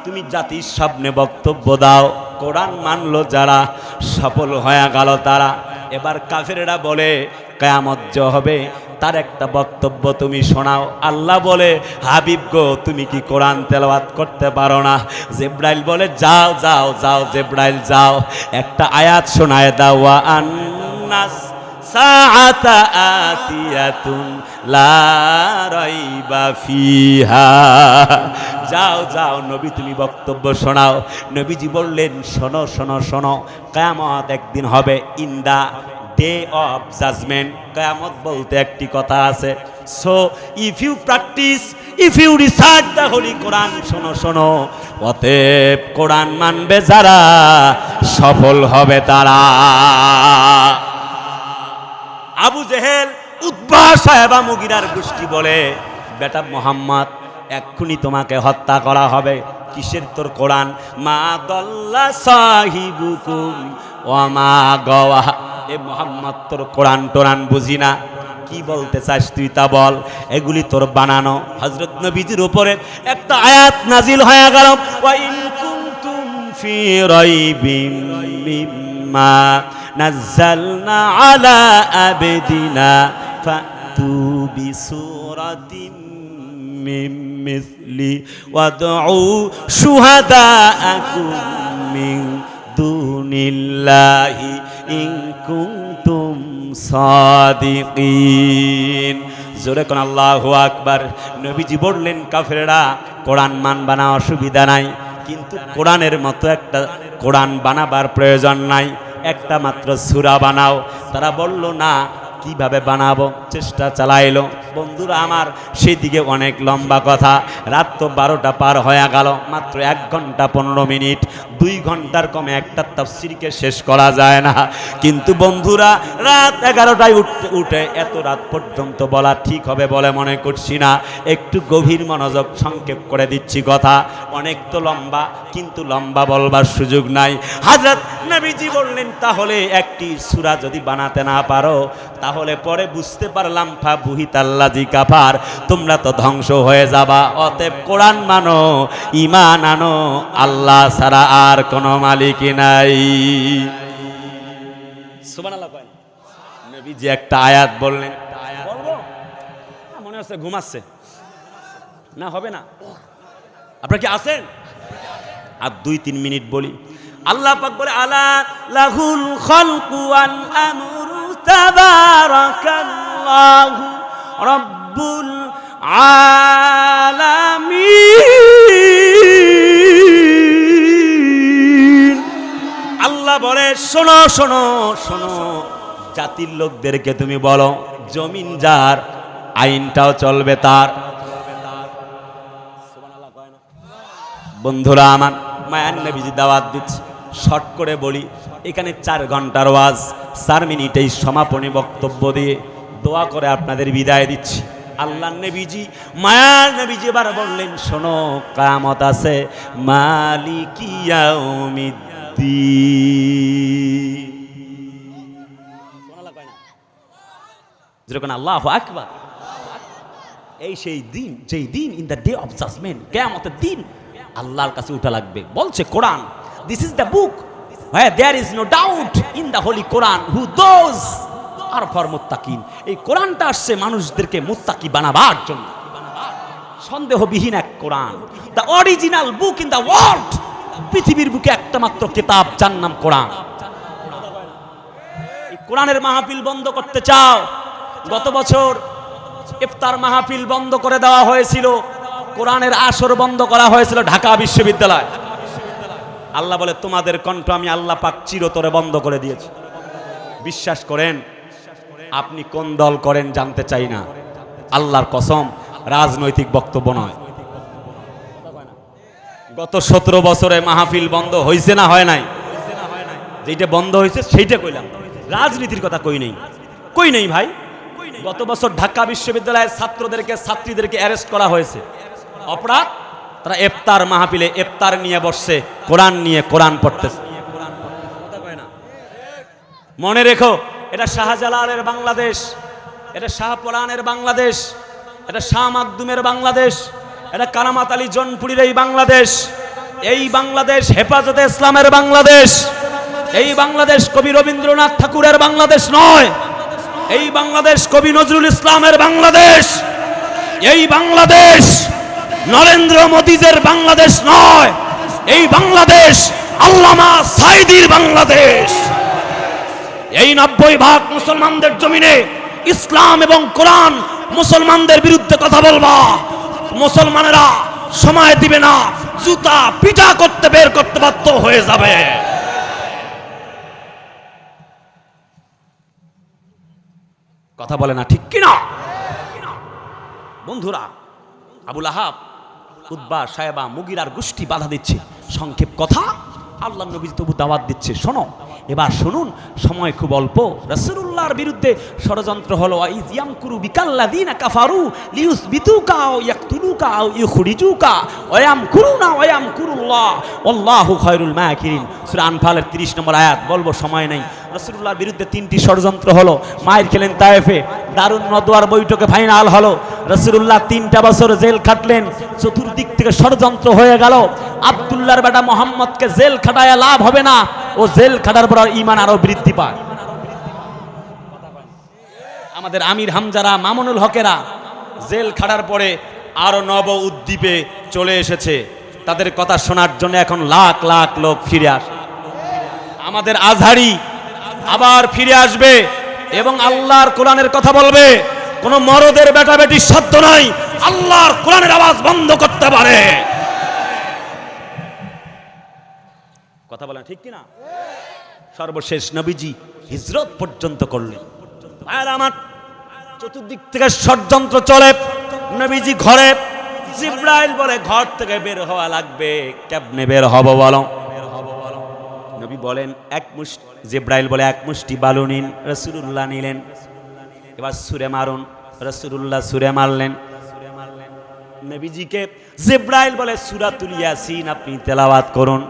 তুমি জাতির সামনে বক্তব্য দাও, কোরআন মানলো যারা সফল হয়ে গেল তারা। এবার কাফেরেরা বলে কিয়ামত যে হবে তার একটা বক্তব্য তুমি শোনাও। আল্লাহ বলে হাবিব গো, তুমি কি কোরআন তেলাওয়াত করতে পারো না? জিবরাইল বলে যাও যাও যাও জিবরাইল যাও, একটা আয়াত শোনায় দাও, ওয়া আন্নাস সাআতা আতিয়াতুন লা রাইবা ফিহা। যাও যাও নবী, তুমি বক্তব্য শোনাও। নবীজি বললেন শোনো শোনো শোনো, কিয়ামত একদিন হবে, in the day of judgment. কিয়ামত বলতে একটি কথা আছে। So if you practice, if you research the holy Quran, শোনো শোনো, অতএব কোরআন মানবে যারা সফল হবে তারা। আবু জেহেল, উতবা, সাহেবা, মুগিরার গোষ্ঠী বলে বেটা মোহাম্মদ এক্ষুনি তোমাকে হত্যা করা হবে। কিসের তোর কোরআন? মা দল্লা সাহিবুকুম ওয়া মা গাওয়া। এ মোহাম্মদ তোর কোরআন টোরান বুঝি না, কি বলতে চাস তুই তা বল, এগুলি তোর বানানো। হযরত নবীজির উপরে একটা আয়াত নাজিল হয়ে গেল, ওয়া ইন কুনতুম ফি রাইবিম মিম্মা নাযালনা আলা আবদিনা ফাতু বিসূরাতিন মিন মিসলি ওয়াদউ শুহাদাআকুম মিন দুনিল্লাহি ইন কুনতুম সাদিকিন। জোরে কোন আল্লাহু আকবার। নবীজি বললেন কাফেররা কোরআন মানবা না, অসুবিধা নাই, কিন্তু কোরআনের মতো একটা কোরআন বানাবার প্রয়োজন নাই, একটা মাত্র সূরা বানাও। তারা বলল না, কিভাবে বানাবো? চেষ্টা চালাইলো। বন্ধুরা আমার, সেদিকে অনেক লম্বা কথা, রাত তো 12টা পার হয়ে গেল, মাত্র 1 ঘন্টা 15 মিনিট, 2 ঘন্টার কমে একটা তাফসীরকে শেষ করা যায় না। কিন্তু বন্ধুরা, রাত 11টায় উঠে এত রাত পর্যন্ত বলা ঠিক হবে বলে মনে করছি না। একটু গভীর মনোযোগ, সংক্ষেপ করে দিচ্ছি কথা, অনেক তো লম্বা, কিন্তু লম্বা বলবার সুযোগ নাই। হযরত নবীজি বললেন তাহলে একটি সূরা যদি বানাতে না পারো তাহলে পরে বুঝতে পারলাম ফা বুহিতাল্লাজি কাফার, তোমরা তো ধ্বংস হয়ে যাবা। অতএব কোরআন মানো, ঈমান আনো, আল্লাহ ছাড়া আর কোনো মালিক নাই। সুবহানাল্লাহ কয়। নবীজি একটা আয়াত বললেন, বলবো মনে হচ্ছে ঘুমাচ্ছে না, হবে না? আপনারা কি আছেন? আর 2-3 মিনিট বলি। আল্লাহ পাক বলে আলা লাহুল খালকু ওয়াল আমরু তাবারাকাল্লাহু রাব্বুল আলামিন। আল্লাহ বলে শোনো শোনো শোনো, জাতির লোকদেরকে তুমি বলো জমিন যার, আইনটাও চলবে তার। বন্ধুরা আমার, মায়ান নবীজি দাওয়াত দিচ্ছে, শর্ট করে বলি, এখানে 4 ঘন্টার ওয়াজ, 4 মিনিটেই সমাপনী বক্তব্য দিয়ে দোয়া করে আপনাদের বিদায় দিচ্ছি। আল্লাহর নবীজি, মায়ার নবীজি এবার বললেন, শোনো, কিয়ামত আছে, মালিকি ইয়াউমিদ্দিন। যেরকম আল্লাহু আকবার। এই সেই দিন, যেই দিন, in the day of judgment, কিয়ামতের দিন আল্লাহর কাছে উঠা লাগবে। বলছে Quran, this is the book where there is no doubt in the holy Quran who those are for মুত্তাকিন। এই কোরআনটা আসছে মানুষদেরকে মুত্তাকি বানাবার জন্য, সন্দেহবিহীন এক Quran, the original book in the world. পৃথিবীর বুকে একটা মাত্র কিতাব, যার নাম কোরআন। এই কোরআনের মাহফিল বন্ধ করতে চাও? গত বছর ইফতার মাহফিল বন্ধ করে দেওয়া হয়েছিল, কোরআনের আসর বন্ধ করা হয়েছিল ঢাকা বিশ্ববিদ্যালয়। আল্লাহ বলে, তোমাদের কণ্ঠ আমি আল্লাহ পাক চিরতরে বন্ধ করে দিয়েছি। বিশ্বাস করেন, আপনি কোন দল করেন জানতে চাই না, আল্লাহর কসম, রাজনৈতিক বক্তব্য নয়। গত 17 বছরে মাহফিল বন্ধ হয়েছে না হয় নাই? যেটা বন্ধ হয়েছে সেইটা কইলাম, রাজনীতির কথা কই নেই ভাই। গত বছর ঢাকা বিশ্ববিদ্যালয়ের ছাত্রীদেরকে অ্যারেস্ট করা হয়েছে। অপরাধ, তারা ইফতার মাহফিলে ইফতার নিয়ে বসছে, কোরআন নিয়ে কোরআন পড়তেছে। মনে রেখো, এটা শাহজালালের বাংলাদেশ, এটা শাহপরানের বাংলাদেশ, এটা শাহ মাকদুমের বাংলাদেশ, এটা কারামাত আলী জনপুরীর এই বাংলাদেশ। এই বাংলাদেশ হেফাজতে ইসলামের বাংলাদেশ। এই বাংলাদেশ কবি রবীন্দ্রনাথ ঠাকুরের বাংলাদেশ নয়। এই বাংলাদেশ কবি নজরুল ইসলামের বাংলাদেশ। এই বাংলাদেশ নরেন্দ্র মোদীর বাংলাদেশ নয়। এই বাংলাদেশ আল্লামা সাঈদীর বাংলাদেশ। এই 90% মুসলমানদের জমিনে ইসলাম এবং কোরআন মুসলমানদের বিরুদ্ধে কথা বলবা, মুসলমানেরা সময় দিবে না, জুতা পিটা করতে বের করতে বাধ্য হয়ে যাবে। কথা বলে না, ঠিক কিনা বন্ধুরা? আবুল আহাব, উতবা, সায়বা, মুগিরার গোষ্ঠী বাধা দিচ্ছে। সংক্ষেপ কথা, আল্লাহ নবী তবু দাওয়াত দিচ্ছে, শোনো। এবার শুনুন, সময় খুব অল্প। রাসূলুল্লাহর বিরুদ্ধে ষড়যন্ত্র হলো। আইজ ইয়ামকুরু বিকাল্লাযিনা কাফারু লিয়ুসবিতুকা আও ইয়াকতুলুকা আও ইখরিজুকা ওয়া ইয়ামকুরুনা ওয়া ইয়ামকুরুল্লাহ ওয়াল্লাহু খায়রুল মাকিরিন। সূরা আনফালের 30 নম্বর আয়াত। বলবো, সময় নেই। রাসূলুল্লাহর বিরুদ্ধে 3টি ষড়যন্ত্র হলো। মায়ের খেলেন তায়েফে, দারুন নদওয়ার বৈঠকে ফাইনাল হলো। রাসূলুল্লাহ 3টা বছর জেল খাটলেন। চতুর্দিক থেকে ষড়যন্ত্র হয়ে গেল। আব্দুল্লাহর বেটা মোহাম্মদকে জেল খাটায় লাভ হবে না, ও জেল খাটার পর ঈমান আরো বৃদ্ধি পায়। আমাদের আমির হামজারা, মামুনুল হকেরা জেল খাটার পরে আরো নব উদ্দীপে চলে এসেছে। তাদের কথা শোনার জন্য এখন লাখ লাখ লোক ফিরে আসে। আমাদের আজহারি আবার ফিরে আসবে এবং আল্লাহর কোরআনের কথা বলবে। কোন মরদের বেটা বেটির সাধ্য নাই আল্লাহর কোরআনের আওয়াজ বন্ধ করতে পারে। কথা বলেন ঠিক কিনা? সর্বশেষ নবীজি হিজরত পর্যন্ত করলেন। আর আমার চতুর্দিক থেকে ষড়যন্ত্র চলে। নবীজি ঘরে, জিবরাইল বলে ঘর থেকে বের হওয়া লাগবে। কেমনে বের হব বলো? নবী বলেন এক মুষ্টি, জিবরাইল বলে এক মুষ্টি বালু নিন। রাসূলুল্লাহ নিলেন। এবার সুরে মারুন। রাসূলুল্লাহ সুরে মারলেন। নবীজিকে জিবরাইল বলে সূরাতুল ইয়াসিন আপনি তেলাওয়াত করুন।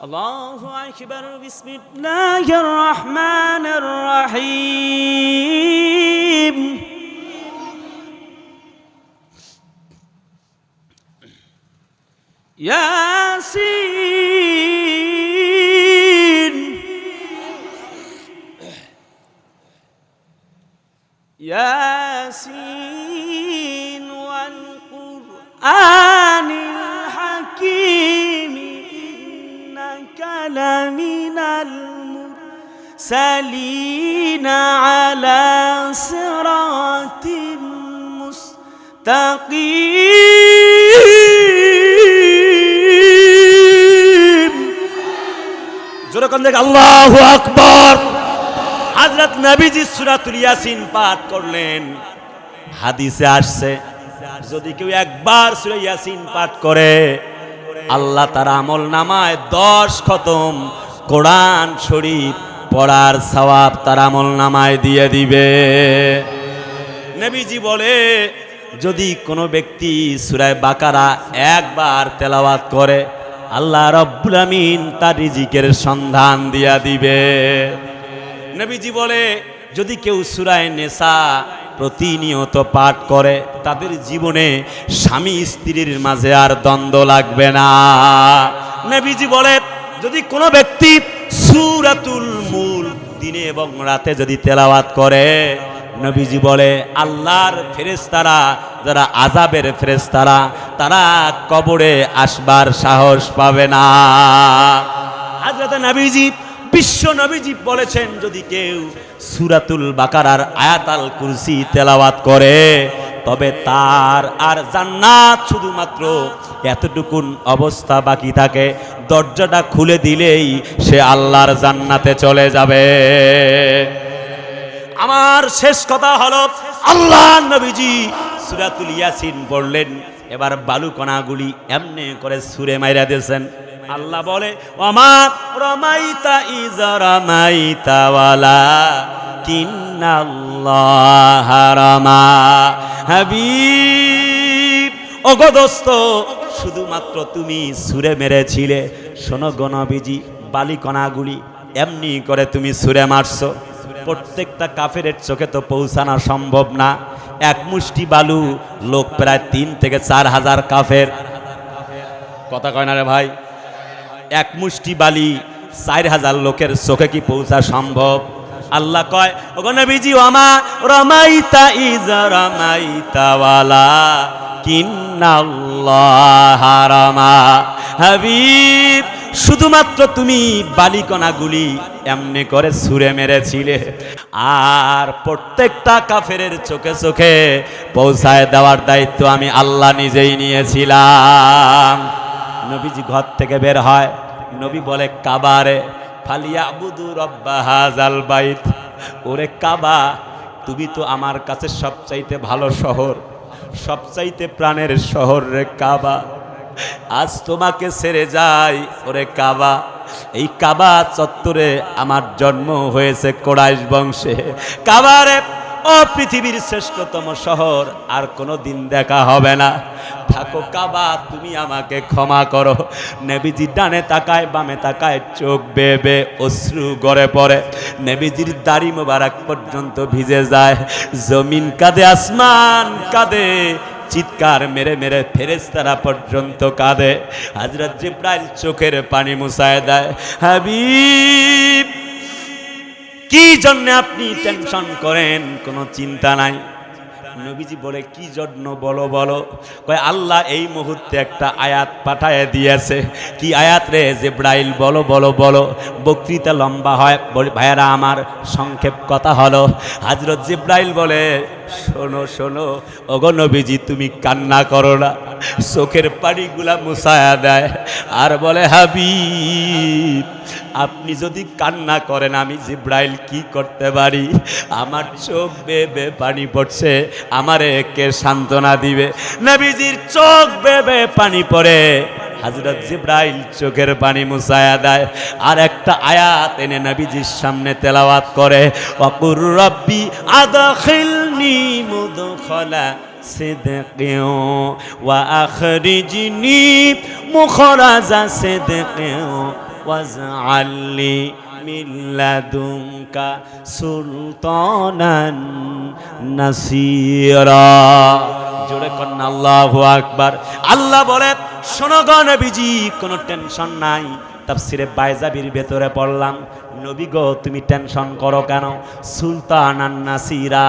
আল্লাহু আকবার। বিসমিল্লাহির রহমানির রহিম। ইয়াসিন ইয়াসিন ওয়াল কুরআনিল হাকীম ইন্নাকা লামিনাল মুরসালিন আলা সিরাতিন মুস্তাকিম। জোরে কোন দেখ আল্লাহু আকবার। হযরত নবীজি সূরাতুল ইয়াসিন পাঠ করলেন। হাদিসে আসছে যদি কেউ একবার সূরা ইয়াসিন পাঠ করে আল্লাহ তার আমল নামায় 10 খতম কোরআন শরীফ পড়ার সওয়াব তার আমলনামায় দিয়ে দিবে। নবীজি বলে যদি কোনো ব্যক্তি সূরা বাকারা একবার তেলাওয়াত করে আল্লাহ রাব্বুল আমিন তার রিজিকের সন্ধান দিয়া দিবে। নবীজি বলে যদি কেউ সূরা নিসা প্রতিনিয়ত পাঠ করে তাদের জীবনে স্বামী স্ত্রীর মাঝে আর দ্বন্দ্ব লাগবে না। নবীজি বলে যদি কোনো ব্যক্তি সূরাতুল মুলক দিনে এবং রাতে যদি তেলাওয়াত করে নবীজি বলে আল্লাহর ফেরেশতারা যারা আযাবের ফেরেশতারা তারা কবরে আসবার সাহস পাবে না। হযরত নবীজি বিশ্ব নবীজি বলেছেন যদি কেউ সূরাতুল বাকারার আয়াতুল কুরসি তেলাওয়াত করে তবে তার আর জান্নাত শুধুমাত্র এতটুকুন অবস্থা বাকি থাকে, দরজাটা খুলে দিলেই সে আল্লাহর জান্নাতে চলে যাবে। আমার শেষ কথা হলো আল্লাহ নবীজি সূরাতুল ইয়াসিন পড়লেন, এবার বালুকণাগুলি এমনি করে ছুঁড়ে মাইরা দিয়েছেন। আল্লাহ বলে ওমা রমাইতা ইজ রমাইতা ওয়ালাকিন্নাল্লাহা রামা। হাবিব ওগো দোস্ত শুধুমাত্র তুমি ছুঁড়ে মেরেছিলে। শোনো গো নবীজি বালিকণাগুলি এমনি করে তুমি ছুঁড়ে মারছো, প্রত্যেকটা কাফেরের চোখে তো পৌঁছানো সম্ভব না। এক মুষ্টি বালু লোক প্রায় 3 থেকে 4 হাজার কাফের, কথা কয় না রে ভাই, এক মুষ্টি বালি 4 হাজার লোকের চোখে কি পৌঁছা সম্ভব? আল্লাহ কয় ওগো নবীজি ওমা রমাইতা ইজ রমাইতা ওয়ালাকিন্নাল্লাহা রামা। হাবিব শুধুমাত্র তুমি বালিকণাগুলি এমনি করে ছুঁড়ে মেরেছিলে, আর প্রত্যেকটা কাফেরের চোখে চোখে পৌঁছায় দেওয়ার দায়িত্ব আমি আল্লাহ নিজেই নিয়েছিলাম। নবীজি ঘর থেকে বের হয়, নবী বলে কাবারে ফালিয়াবুদু রাব্বা হাযাল বাইত। ওরে কাবা তুমি তো আমার কাছে সবচাইতে ভালো শহর, সবচাইতে প্রাণের শহর রে কাবা। আজ তোমাকে ছেড়ে যাই ওরে কাবা। এই কাবা চত্বরে আমার জন্ম হয়েছে কুরাইশ বংশে। কাবারে ও পৃথিবীর শ্রেষ্ঠতম শহর, আর কোনো দিন দেখা হবে না। থাকো কাবা তুমি আমাকে ক্ষমা করো। নবীজি ডানে তাকায় বামে তাকায়, চোখ বেয়ে বেয়ে অশ্রু গড়ে পড়ে। নবীজির দাড়ি মোবারক পর্যন্ত ভিজে যায়, জমিন কাঁদে আসমান কাঁদে, চিৎকার মেরে মেরে ফেরেশতারা পর্যন্ত কাঁদে। হযরত জিবরাইল চোখের পানি মুছায় দেয়। হাবিব কি জন্য আপনি টেনশন করেন? কোনো চিন্তা নাই। নবীজি বলে কি জন্য বলো বলো। কয় আল্লাহ এই মুহূর্তে একটা আয়াত পাঠায় দিয়েছে। কি আয়াত রে জিবরাইল? বলো বলো বলো। বক্তৃতা লম্বা হয়, ভাইয়ারা আমার সংক্ষেপ কথা হলো। হযরত জিবরাইল বলে শোনো শোনো ওগো নবীজি তুমি কান্না করো না। চোখের পানিগুলা মুছায়া দেয় আর বলে হাবিব আপনি যদি কান্না করেন আমি জিবরাইল কি করতে পারি? আমার চোখ বেয়ে বেয়ে পানি পড়ছে, আমারে কে সান্ত্বনা দিবে? নবীজির চোখ বেয়ে বেয়ে পানি পড়ে, হযরত জিবরাইল চোখের পানি মুছায়া দেয় আর একটা আয়াত এনে নবীজির সামনে তেলাওয়াত করে, ওয়াকুর রব্বি আদখিলনি মুদখালা সিদকিন ওয়া আখরিজনি মুখরাজা সিদকিন ওয়াজআলনি মিন লাদুনকা সুলতানান নাসীরা। জোরে কন্না আল্লাহু আকবার। আল্লাহ বলে শোনো গো নবীজি কোনো টেনশন নাই। তাফসিরে বাইজাবির ভেতরে পড়লাম, নবী গো তুমি টেনশন করো কেন? সুলতানান নাসীরা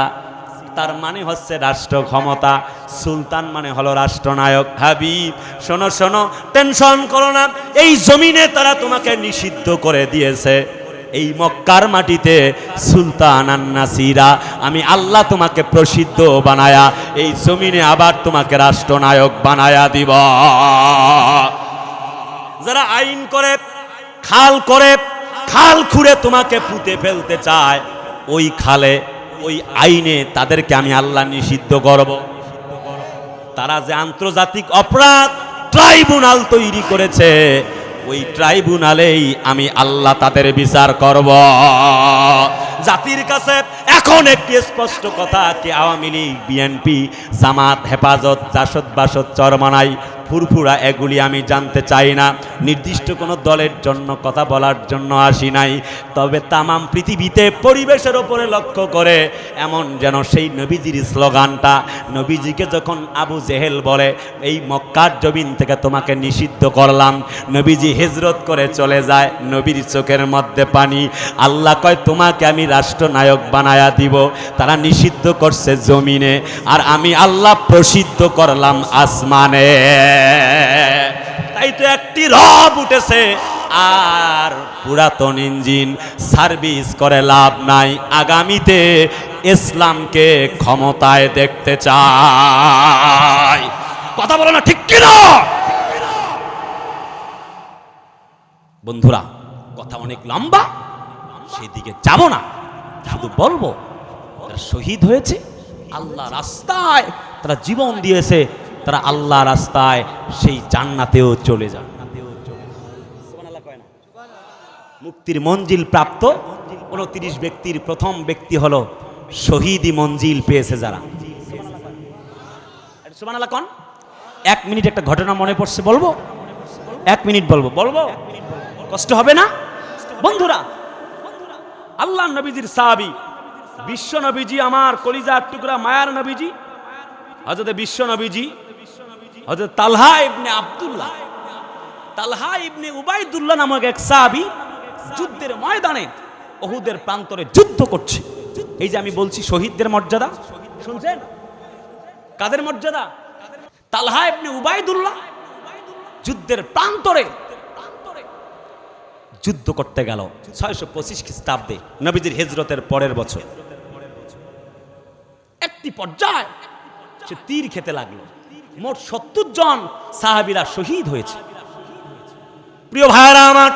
তার মানে হচ্ছে রাষ্ট্র ক্ষমতা, সুলতান মানে হলো রাষ্ট্রনায়ক। হাবিব শোনো শোনো টেনশন করো না, এই জমিনে তারা তোমাকে নিষিদ্ধ করে দিয়েছে। এই মক্কার মাটিতে সুলতানান নাসীরা আমি আল্লাহ তোমাকে প্রসিদ্ধ বানায়া এই জমিনে আবার তোমাকে রাষ্ট্রনায়ক বানায়া দিব। যারা আইন করে খাল খুঁড়ে তোমাকে পুঁতে ফেলতে চায়, ওই খালে ওই আইনে তাদেরকে আমি আল্লাহ নিষিদ্ধ করব। তারা যে আন্তর্জাতিক অপরাধ ট্রাইব্যুনাল তৈরি করেছে, ওই ট্রাইব্যুনালেই আমি আল্লাহ তাদের বিচার করব। জাতির কাছে এখন একটি স্পষ্ট কথা, কি আওয়ামী লীগ, বিএনপি, জামাত, হেফাজত, জাসদ, বাসদ, চরমনাই, ফুরফুরা, এগুলি আমি জানতে চাই না। নির্দিষ্ট কোনো দলের জন্য কথা বলার জন্য আসি নাই। তবে তামাম পৃথিবীতে পরিবেশের ওপরে লক্ষ্য করে এমন যেন সেই নবীজির স্লোগানটা, নবীজিকে যখন আবু জেহেল বলে এই মক্কার জমিন থেকে তোমাকে নিষিদ্ধ করলাম, নবীজি হিজরত করে চলে যায়, নবীর চোখের মধ্যে পানি। আল্লাহ কয় তোমাকে আমি রাষ্ট্রনায়ক বানায়া দিব। তারা নিষিদ্ধ করছে জমিনে, আর আমি আল্লাহ প্রসিদ্ধ করলাম আসমানে। তাই তো একটি রব উঠেছে, আর পুরাতন ইঞ্জিন সার্ভিস করে লাভ নাই। আগামীতে ইসলামকে ক্ষমতায় দেখতে চাই। কথা বলো না, ঠিক কিনা? বন্ধুরা, কথা অনেক লম্বা, সেদিকে যাব না, শুধু বলবো তারা শহীদ হয়েছে আল্লাহ রাস্তায়, তারা জীবন দিয়েছে, তারা আল্লাহ রাস্তায় সেই জান্নাতেও চলে যাবে। মুক্তির মঞ্জিল প্রাপ্ত 29 ব্যক্তির প্রথম ব্যক্তি হলো শহীদি মঞ্জিল পেয়েছে যারা। সুবহানাল্লাহ কোন? 1 মিনিট একটা ঘটনা মনে পড়ছে, বলবো? 1 মিনিট বলবো? কষ্ট হবে না? বন্ধুরা, আল্লাহ নবীজির সাহাবী, বিশ্ব নবীজি, আমার কলিজার টুকরা মায়ার নবীজি, হযরত বিশ্ব নবীজি, হযরত তালহা ইবনে আব্দুল্লাহ, তালহা ইবনে উবাইদুল্লাহ নামক এক সাহাবী যুদ্ধের ময়দানে উহুদের প্রান্তরে যুদ্ধ করছে। এই যে আমি বলছি শহীদদের মর্যাদা, শুনছেন? কাদের মর্যাদা? তালহা ইবনে উবাইদুল্লাহ যুদ্ধের প্রান্তরে যুদ্ধ করতে গেল 625 খ্রিস্টাব্দে, নবীজির হিজরতের পরের বছর। একটি পর্যায়ে সে তীর খেতে লাগলো। মোট 70 জন সাহাবীরা শহীদ হয়েছে। প্রিয় ভাইরা আমার,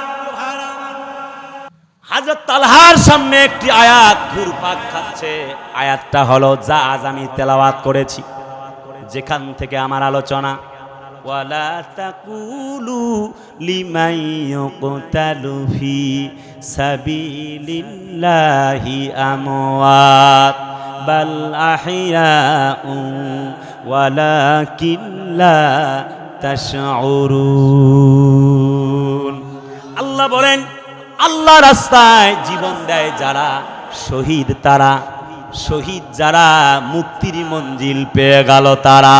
হযরত তালহার সামনে একটি আয়াত ঘুরপাক খাচ্ছে। আয়াতটা হলো যা আজ আমি তেলাওয়াত করেছি, যেখান থেকে আমার আলোচনা। ওয়ালা তাকুলু লিমান ইউকতালু ফি সাবিলিল্লাহি আমওয়াত বাল আহইয়াউ ওয়ালাকিন লা তাশউরুন। আল্লাহ বলেন, আল্লাহ রাস্তায় জীবন দেয় যারা, শহীদ তারা, শহীদ যারা, মুক্তির মঞ্জিল পেয়ে গেল তারা।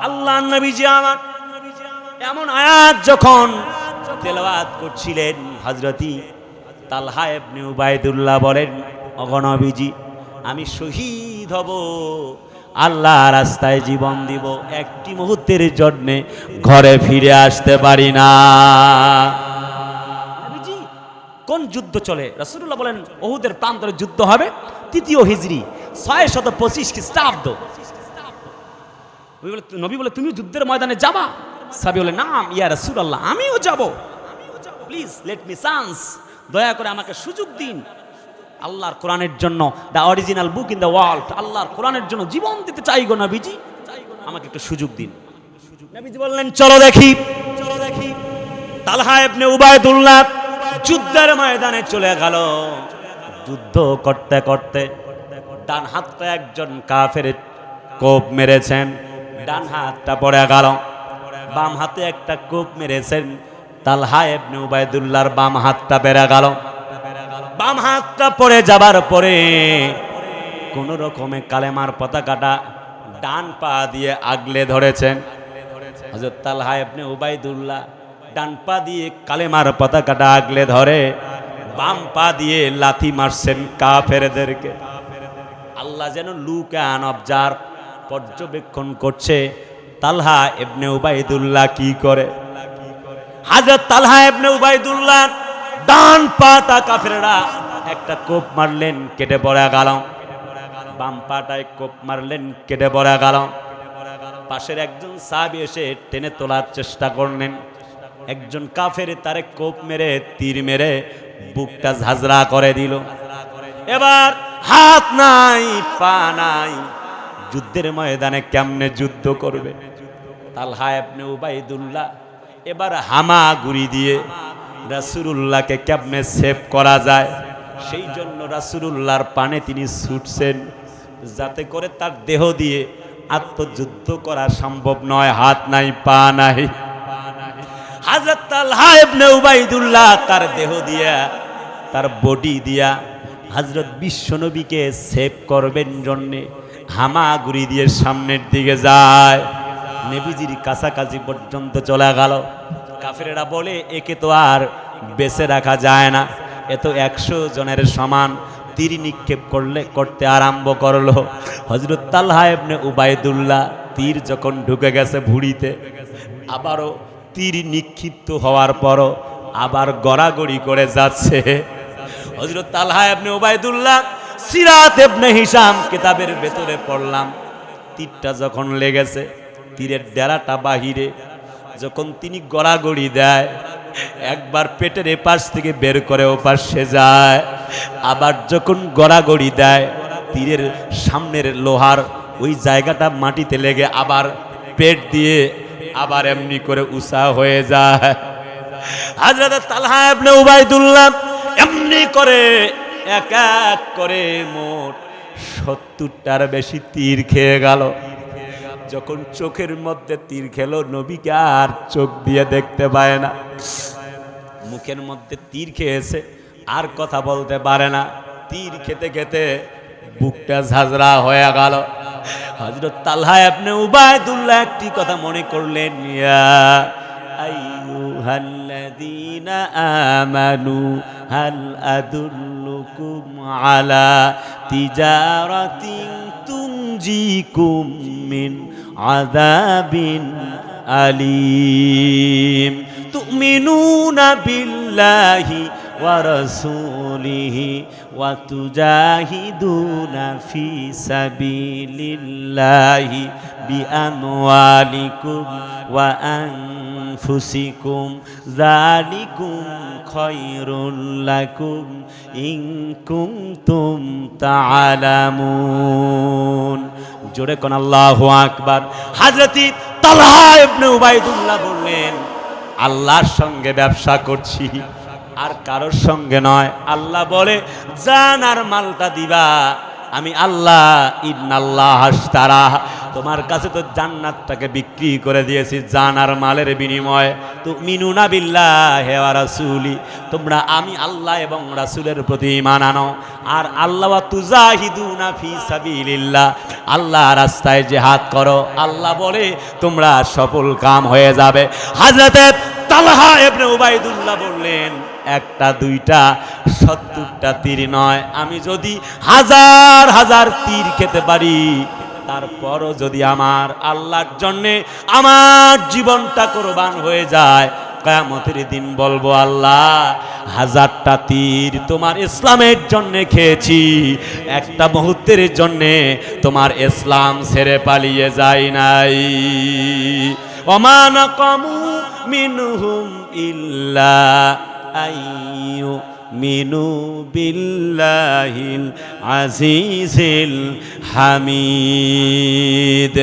আল্লাহ নবীজি আমার এমন আয়াত যখন তেলাওয়াত করছিলেন, হযরতি তালহা ইবনে উবাইদুল্লাহ বলেন, ওগো নবীজি, আমি শহীদ হব, আল্লাহ রাস্তায় জীবন দিব, একটি মুহূর্তের জন্য ঘরে ফিরে আসতে পারি না। নবীজি কোন যুদ্ধ চলে? রাসূলুল্লাহ বলেন উহুদের প্রান্তরে যুদ্ধ হবে 3য় হিজরি 625 খ্রিস্টাব্দ। নবী বলে তুমি যুদ্ধের ময়দানে যাবা? সাহাবী বলে নাম ইয়া রাসূলুল্লাহ, আমিও যাব। প্লিজ লেট মি চান্স, দয়া করে আমাকে সুযোগ দিন। আল্লাহর কোরআনের জন্য, the original book in the world, আল্লাহর কোরআনের জন্য জীবন দিতে চাই গো নবীজি, আমাকে একটু সুযোগ দিন। নবীজি বললেন চলো দেখি। তালহা ইবনে উবাইদুল্লাহ যুদ্ধের ময়দানে চলে গেল। যুদ্ধ করতে করতে ডান হাতটা একজন কাফের কোপ মেরেছেন, ডান হাতটা পড়ে গেল। বাম হাতে একটা কোপ মেরেছেন, তালহা ইবনে উবাইদুল্লাহর বাম হাতটা বেড়ে গেল। বাম হাতটা পড়ে যাবার পরে কোন রকমে কালেমার পতাকাটা ডান পা দিয়ে আগলে ধরেছেন। হযরত তালহা ইবনে উবাইদুল্লাহ ডান পা দিয়ে কালেমার পতাকাটা আগলে ধরে বাম পা দিয়ে লাথি মারছেন কাফেরদেরকে। আল্লাহ যেন লুক অ্যান্ড অবজার্ভ, পর্যবেক্ষণ করছে তালহা ইবনে উবাইদুল্লাহ কি করে। হযরত তালহা ইবনে উবাইদুল্লাহ ডান পাটা কাফেররা একটা কোপ মারলেন, কেটে পড়ে গেল। বাম পাটায় কোপ মারলেন, কেটে পড়ে গেল। পাশের একজন সাহাবী এসে টেনে তোলার চেষ্টা করলেন। একজন কাফের তারে কোপ মেরে, তীর মেরে বুকটা ঝাঁঝরা করে দিল। এবার হাত নাই, পা নাই, যুদ্ধের ময়দানে কেমনে যুদ্ধ করবে? তালহা ইবনে উবাইদুল্লাহ এবার হামাগুড়ি দিয়ে রাসূলুল্লাহকে কেমনে সেভ করা যায় সেই জন্য রাসূলুল্লাহর পানে তিনি ছুটছেন, যাতে করে তার দেহ দিয়ে আত্মযুদ্ধ করা সম্ভব নয়। হাত নাই, পা নাই। হযরত তালহা ইবনে উবাইদুল্লাহ তার দেহ দিয়া, তার বডি দিয়া হযরত বিশ্বনবীকে সেভ করবেন জন্যে হামাগুড়ি দিয়ে সামনের দিকে যায়। নবীজির কাছাকাছি পর্যন্ত চলে গেল। কাফেরেরা বলে একে তো আর বেঁচে রাখা যায় না, এ তো 100 জনের সমান। তীর নিক্ষেপ করতে আরম্ভ করলো। হযরত তালহা ইবনে উবাইদুল্লাহ তীর যখন ঢুকে গেছে ভুঁড়িতে, আবারও তীর নিক্ষিপ্ত হওয়ার পরও আবার গড়াগড়ি করে যাচ্ছে। হযরত তালহা ইবনে উবাইদুল্লাহ সিরাত ইবনে হিশাম কিতাবের ভেতরে পড়লাম, তীরটা যখন লেগেছে তীরের ডেরাটা বাহিরে, যখন তিনি গড়াগড়ি দেয় একবার পেটের এপাশ থেকে বের করে ওপাশে যায়, আবার যখন গড়াগড়ি দেয় তীরের সামনের লোহার ওই জায়গাটা মাটিতে লেগে আবার পেট দিয়ে আবার এমনি করে উঁচা হয়ে যায়। হযরত তালহা ইবনে উবাইদুল্লাহ এমনি করে এক এক করে মোট 70টার বেশি তীর খেয়ে গেল। যখন চোখের মধ্যে তীর খেলো, নবীকে আর চোখ দিয়ে দেখতে পায় না। মুখের মধ্যে তীর খেয়েছে, আর কথা বলতে পারে না। তীর খেতে খেতে বুকটা ঝাঁঝরা হয়ে গেল। হযরত তালহা ইবনে উবাইদুল্লাহ একটি কথা মনে করলেন, ইয়া আইয়ুহাল্লাযীনা আমানু হাল আদুল্লুকুম আলা তিজারাতিন তুনজিকুম মিন আযাবিন আলীম তুমিনুনা বিল্লাহি ওয়া রাসূলিহি ওয়া তুজাহিদুনা ফি সাবিলিল্লাহি বিআমওয়ালিকুম ওয়া আনফুসিকুম যালিকুম খায়রুল লাকুম ইন কুনতুম তা'লামুন। জোরে কোন আল্লাহু আকবার। হযরত তালহা ইবনে উবাইদুল্লাহ বললেন, আল্লাহর সঙ্গে ব্যবসা করছি, আর কারোর সঙ্গে নয়। আল্লাহ বলে জান আর মালটা দিবা, আমি আল্লাহ ইন্নাল্লাহ আশতারা, তোমার কাছে তো জান্নাতটাকে বিক্রি করে দিয়েছি জান আর মালের বিনিময়ে। তুমিনুনা বিল্লাহি ওয়া রাসূলি, তোমরা আমি আল্লাহ এবং রাসূলের প্রতি ঈমান আনো, আর আল্লাহ ওয়া তুজাহিদুনা ফি সাবিলিল্লাহ, আল্লাহ রাস্তায় জিহাদ করো। আল্লাহ বলে তোমরা সফল কাম হয়ে যাবে। হযরত তালহা ইবনে উবাইদুল্লাহ বললেন, একটা দুইটা 70টা তীর নয়, আমি যদি হাজার হাজার তীর খেতে পারি, তারপরও যদি আমার আল্লাহর জন্যে আমার জীবনটা কোরবান হয়ে যায়, কিয়ামতের দিন বলবো আল্লাহ 1000টা তীর তোমার ইসলামের জন্য খেয়েছি, একটা মুহূর্তের জন্য তোমার ইসলাম ছেড়ে পালিয়ে যাই নাই। ওমা নাকামু মিনহুম ইল্লা আইয়ু মিনু বিল্লাহিল আজিজিল হামিদ।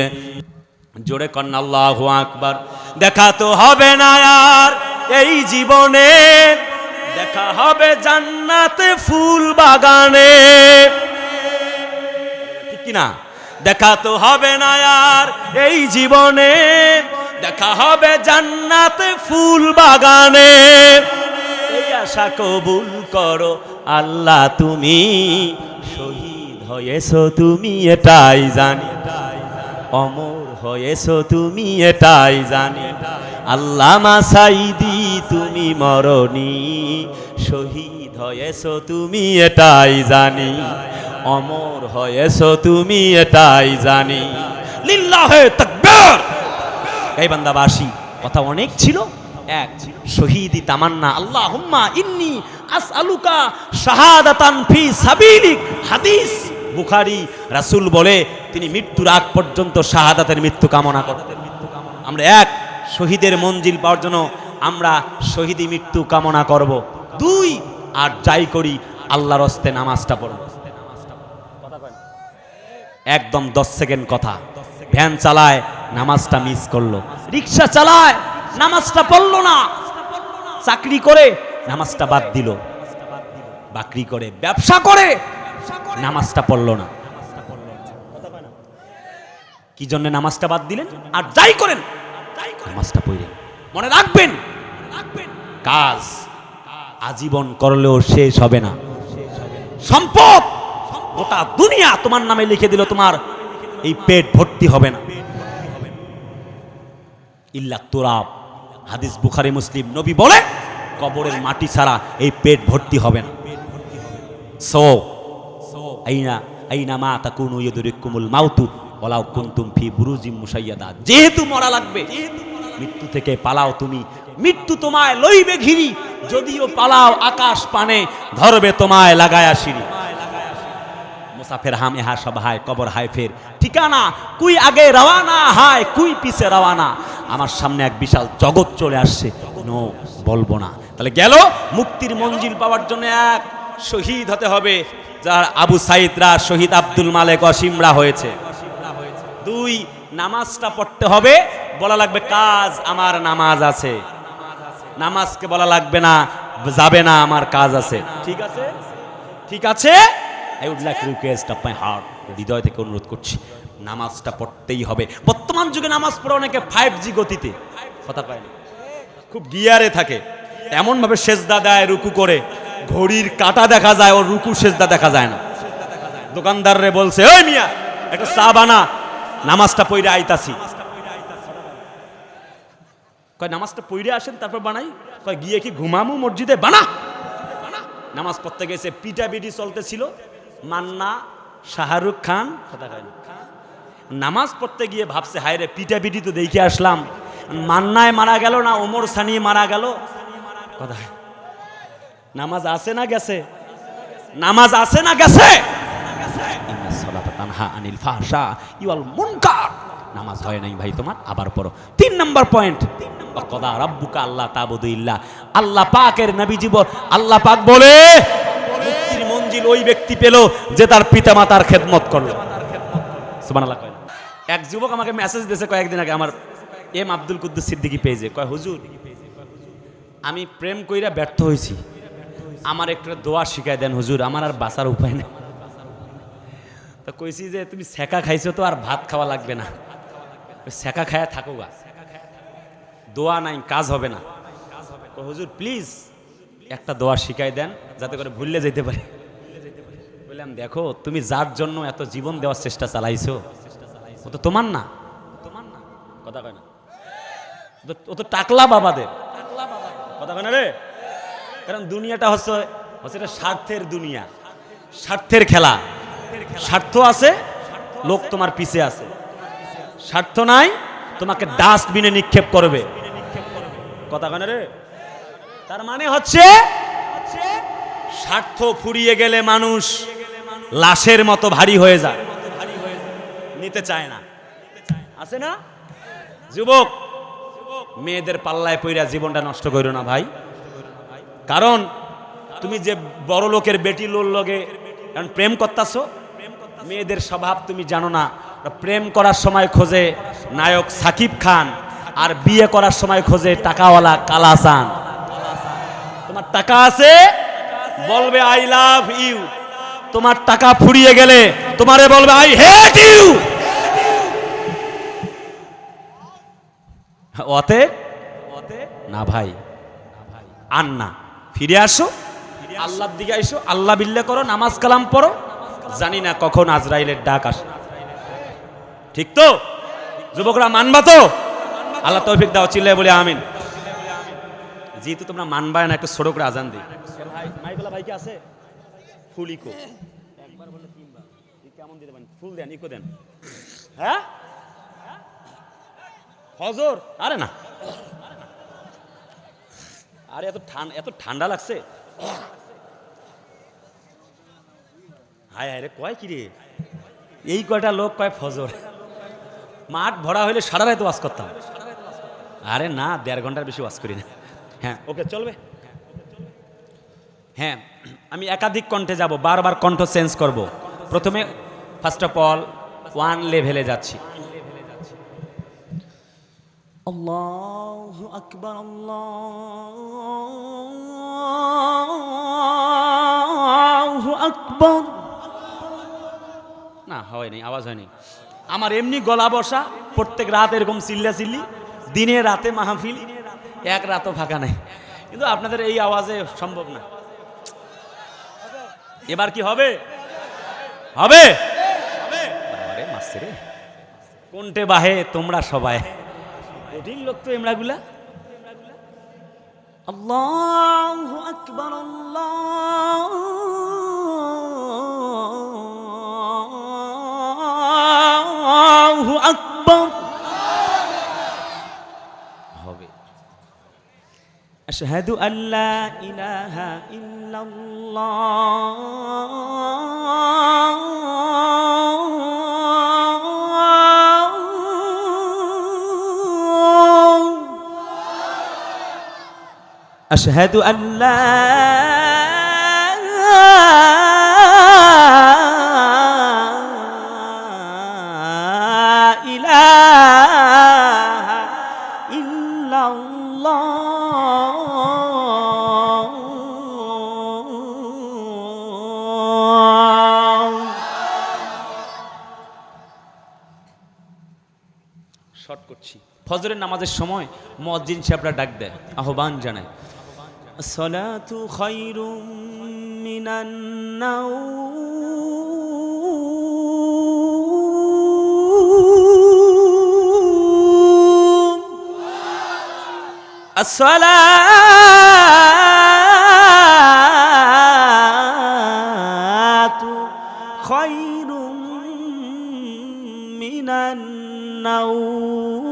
জোরে কন্না আল্লাহু আকবার। দেখা তো হবে না আর এই জীবনে, দেখা হবে জান্নাতে ফুল বাগানে, ঠিক কিনা? দেখা তো হবে না আর এই জীবনে, দেখা হবে জান্নাতে ফুল বাগানে। এই আশা কবুল করো আল্লাহ, তুমি শহীদ হয়েছো তুমি এটাই জানি, অমর হয়েছো তুমি এটাই জানি। আল্লামা সাইদি তুমি মরনি, শহীদ হয়েছো তুমি এটাই জানি, অমর হয়েছো তুমি এটাই জানি। লিল্লাহে তাকবীর। এই বান্দাবাসী কথা অনেক ছিল, এক শহীদি তামান্না। আল্লাহুম্মা ইন্নী আসআলুকা শাহাদাতান ফি সাবিলিক। হাদিস বুখারী, রাসূল বলে তিনি মৃত্যুর আগ পর্যন্ত শাহাদাতের মৃত্যু কামনা করতেন। আমরা এক শহীদের মঞ্জিল পাওয়ার জন্য আমরা শহীদি মৃত্যু কামনা করব। দুই, আর যাই করি আল্লাহর হস্তে নামাজটা পড়ব। একদম 10 সেকেন্ড কথা। ভ্যান চালায় নামাজটা মিস করলো, রিক্সা চালায় নামাজটা পড়লো না, চাকরি করে নামাজটা বাদ দিল, বাকরি করে ব্যবসা করে নামাজটা পড়লো না। কি জন্য নামাজটা বাদ দিলেন? আর যাই করেন নামাজটা পড়েন। মনে রাখবেন, কাজ আজীবন করলেও শেষ হবে না। সম্পদ গোটা দুনিয়া তোমার নামে লিখে দিল, তোমার এই পেট ভর্তি হবে না। ইল্লা তুরাব, হাদিস বুখারী মুসলিম, নবী বলে কবরের মাটি ছাড়া এই পেট ভর্তি হবে না। সো আইনা আইনা মা তাকুনু ইয়াদরিকুমুল মাউতু ওয়ালাউ কুনতুম ফি বুরুজিম মুশাইয়াদা। যেহেতু মরা লাগবে, মৃত্যু থেকে পালাও তুমি, মৃত্যু তোমায় লইবে ঘিরি, যদিও পালাও আকাশ পানে ধরবে তোমায় লাগায়া সিঁড়ি। মুসাফির হাম ইহা সব হায়, কবর হায় ফের ঠিকানা, কুই আগে রওয়ানা হায়, কুই পিছে রওয়ানা। আমার সামনে এক বিশাল জগৎ চলে আসছে, নো বলবো না। তাহলে গেল মুক্তির মঞ্জিল পাওয়ার জন্য এক শহীদ হতে হবে, যার আবু সাইদরা শহীদ আব্দুল মালেক অসীমরা হয়েছে। দুই, নামাজটা পড়তে হবে, বলা লাগবে কাজ আমার নামাজ আছে, নামাজকে বলা লাগবে না যাবে না আমার কাজ আছে। ঠিক আছে, ঠিক আছে। I would like request of my heart, হৃদয় থেকে অনুরোধ করছি, নামাজটা পড়তেই হবে। বর্তমান যুগে নামাজ পড়ে অনেকে 5G গতিতে, কথা পায় না, খুব গিয়ারে থাকে, এমন ভাবে সেজদা দেয় রুকু করে, ঘড়ির কাঁটা দেখা যায়, ওর রুকু সেজদা দেখা যায় না। দোকানদাররে বলছে, ওই মিয়া একটা চা বানা, নামাজটা পড়ে আইতাছি। কয় নামাজটা পড়ে আসেন তারপর বানাই। কয় গিয়ে কি ঘুমামু মসজিদে? বানা। নামাজ পড়তে গেছে, পিটাপিটি চলতেছিল, মান্না শাহরুখ খান, নামাজ পড়তে গিয়ে ভাবছে হায় রে পিটাপিটি তো দেখে আসলাম, মান্নায় মারা গেল না ওমর সানি মারা গেল। কথা, নামাজ আছে না গেছে? নামাজ আছে না গেছে? ইন্নাস সালাতা তানহা আনিল ফাহশা ওয়াল মুনকার। নামাজ হয় নাই ভাই তোমার, আবার পড়ো। 3 নম্বর পয়েন্ট, ওয়াকাদা রাব্বুকা আল্লাহ তা'বুদু ইল্লা, আল্লাহ পাকের নবীজি বল, আল্লাহ পাক বলে মুক্তির মঞ্জিল ওই ব্যক্তি পেল যে তার পিতামাতার খেদমত করলো। সুবহানাল্লাহ। কয় এক যুবক আমাকে মেসেজ দিয়েছে কয়েকদিন আগে আমার এম আব্দুল কুদ্দুস সিদ্দিকী পেজে, কয় হুজুর আমি প্রেম কইরা ব্যর্থ হয়েছি, আমার একটা দোয়া শিখাই দেন হুজুর, আমার আর বাঁচার উপায় নেই। তো কইছি যে তুমি সেকা খাইছো তো আর ভাত খাওয়া লাগবে না, সেকা খায়া থাকো গা, দোয়া নাই কাজ হবে না। তো হুজুর প্লিজ একটা দোয়া শিখাই দেন যাতে করে ভুললে যেতে পারে। বললাম দেখো তুমি যার জন্য এত জীবন দেওয়ার চেষ্টা চালাইছো ও তো তোমার না, তোমার না, কথা কয় না, ও তো টাকলা বাবাদের, কথা কয় না রে। কারণ দুনিয়াটা হচ্ছে এটা স্বার্থের দুনিয়া, স্বার্থের খেলা। স্বার্থ আছে লোক তোমার পিছে আছে, স্বার্থ নাই তোমাকে ডাস্টবিনে নিক্ষেপ করবে, কথা কয় না রে। তার মানে হচ্ছে স্বার্থ ফুরিয়ে গেলে মানুষ লাশের মতো ভারী হয়ে যায়, নিতে চায় না, আছে না? যুবক মেয়েদের পাল্লায় পইরা জীবনটা নষ্ট করো না ভাই। কারণ তুমি যে বড় লোকের বেটি লোর লগে এখন প্রেম করতেছো, মেয়েদের স্বভাব তুমি জানো না। প্রেম করার সময় খোঁজে নায়ক সাকিব খান, আর বিয়ে করার সময় খোঁজে টাকাওয়ালা কালাসান। তোমার টাকা আছে বলবে আই লাভ ইউ, তোমার টাকা ফুরিয়ে গেলে তোমারে বলবে আই হেট ইউ। অতে না ভাই, আর না, ফিরে আসো আল্লাহর দিকে, আইসো আল্লাহ বিল্লাহ করো, নামাজ কালাম পড়ো, জানি না কখন আজরাইলের ডাক আসে। ঠিক তো যুবকরা, মানবা তো? আল্লাহ তৌফিক দাও, চিল্লায় বলে আমিন। যেহেতু তোমরা মানবা না, একটু ছোট করে আজান দিই। মাইকলা ভাই কি আছে? ফুল ইকো একবার বলে 3 বার কেমন দিতে পারেন? ফুল দেন, ইকো দেন। হ্যাঁ ফজর, আরে না, আরে এত ঠান্ডা লাগছে। হায় হায় রে, কয় কি রে এই কয়টা লোক কয় ফজর, মাঠ ভরা হইলে সারা রাত ওয়াজ করতাম। আরে না, 1.5 ঘন্টার বেশি ওয়াজ করি না। হ্যাঁ ওকে চলবে। হ্যাঁ আমি একাধিক কণ্ঠে যাব, বারবার কণ্ঠ চেঞ্জ করব। প্রথমে ফার্স্ট অফ অল 1 লেভেলে যাচ্ছি। আল্লাহু আকবার, আল্লাহু আকবার। না হয় নাই, আওয়াজ হয়নি। আমার এমনি গলা বসা, প্রত্যেক রাত এরকম চিল্লা চিল্লি, দিনে রাতে মাহফিল, এক রাতও ফাঁকা নাই, কিন্তু আপনাদের এই আওয়াজে সম্ভব না। এবার কি হবে? হবে? আরে মাস্টারে কোনটে বাহে তোমরা সবাই কঠিন লোক তো এমরাগুলা। আল্লাহু আকবার, আল্লাহু আকবার। হবে। আশহাদু আল্লা ইলাহা ইল্লাল্লাহ, আশহাদু আল্লা ইলাহা ইল্লাল্লাহ। শর্ট করছি। ফজরের নামাজের সময় মুয়াজ্জিন সাহেবরা ডাক দেয়, আহ্বান জানায়, আসসালাতু খায়রুম মিনান নাওম, আসসালাতু খায়রুম মিনান নাওম।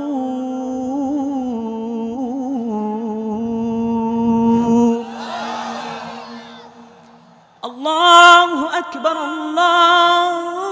আল্লাহু আকবার, আল্লাহু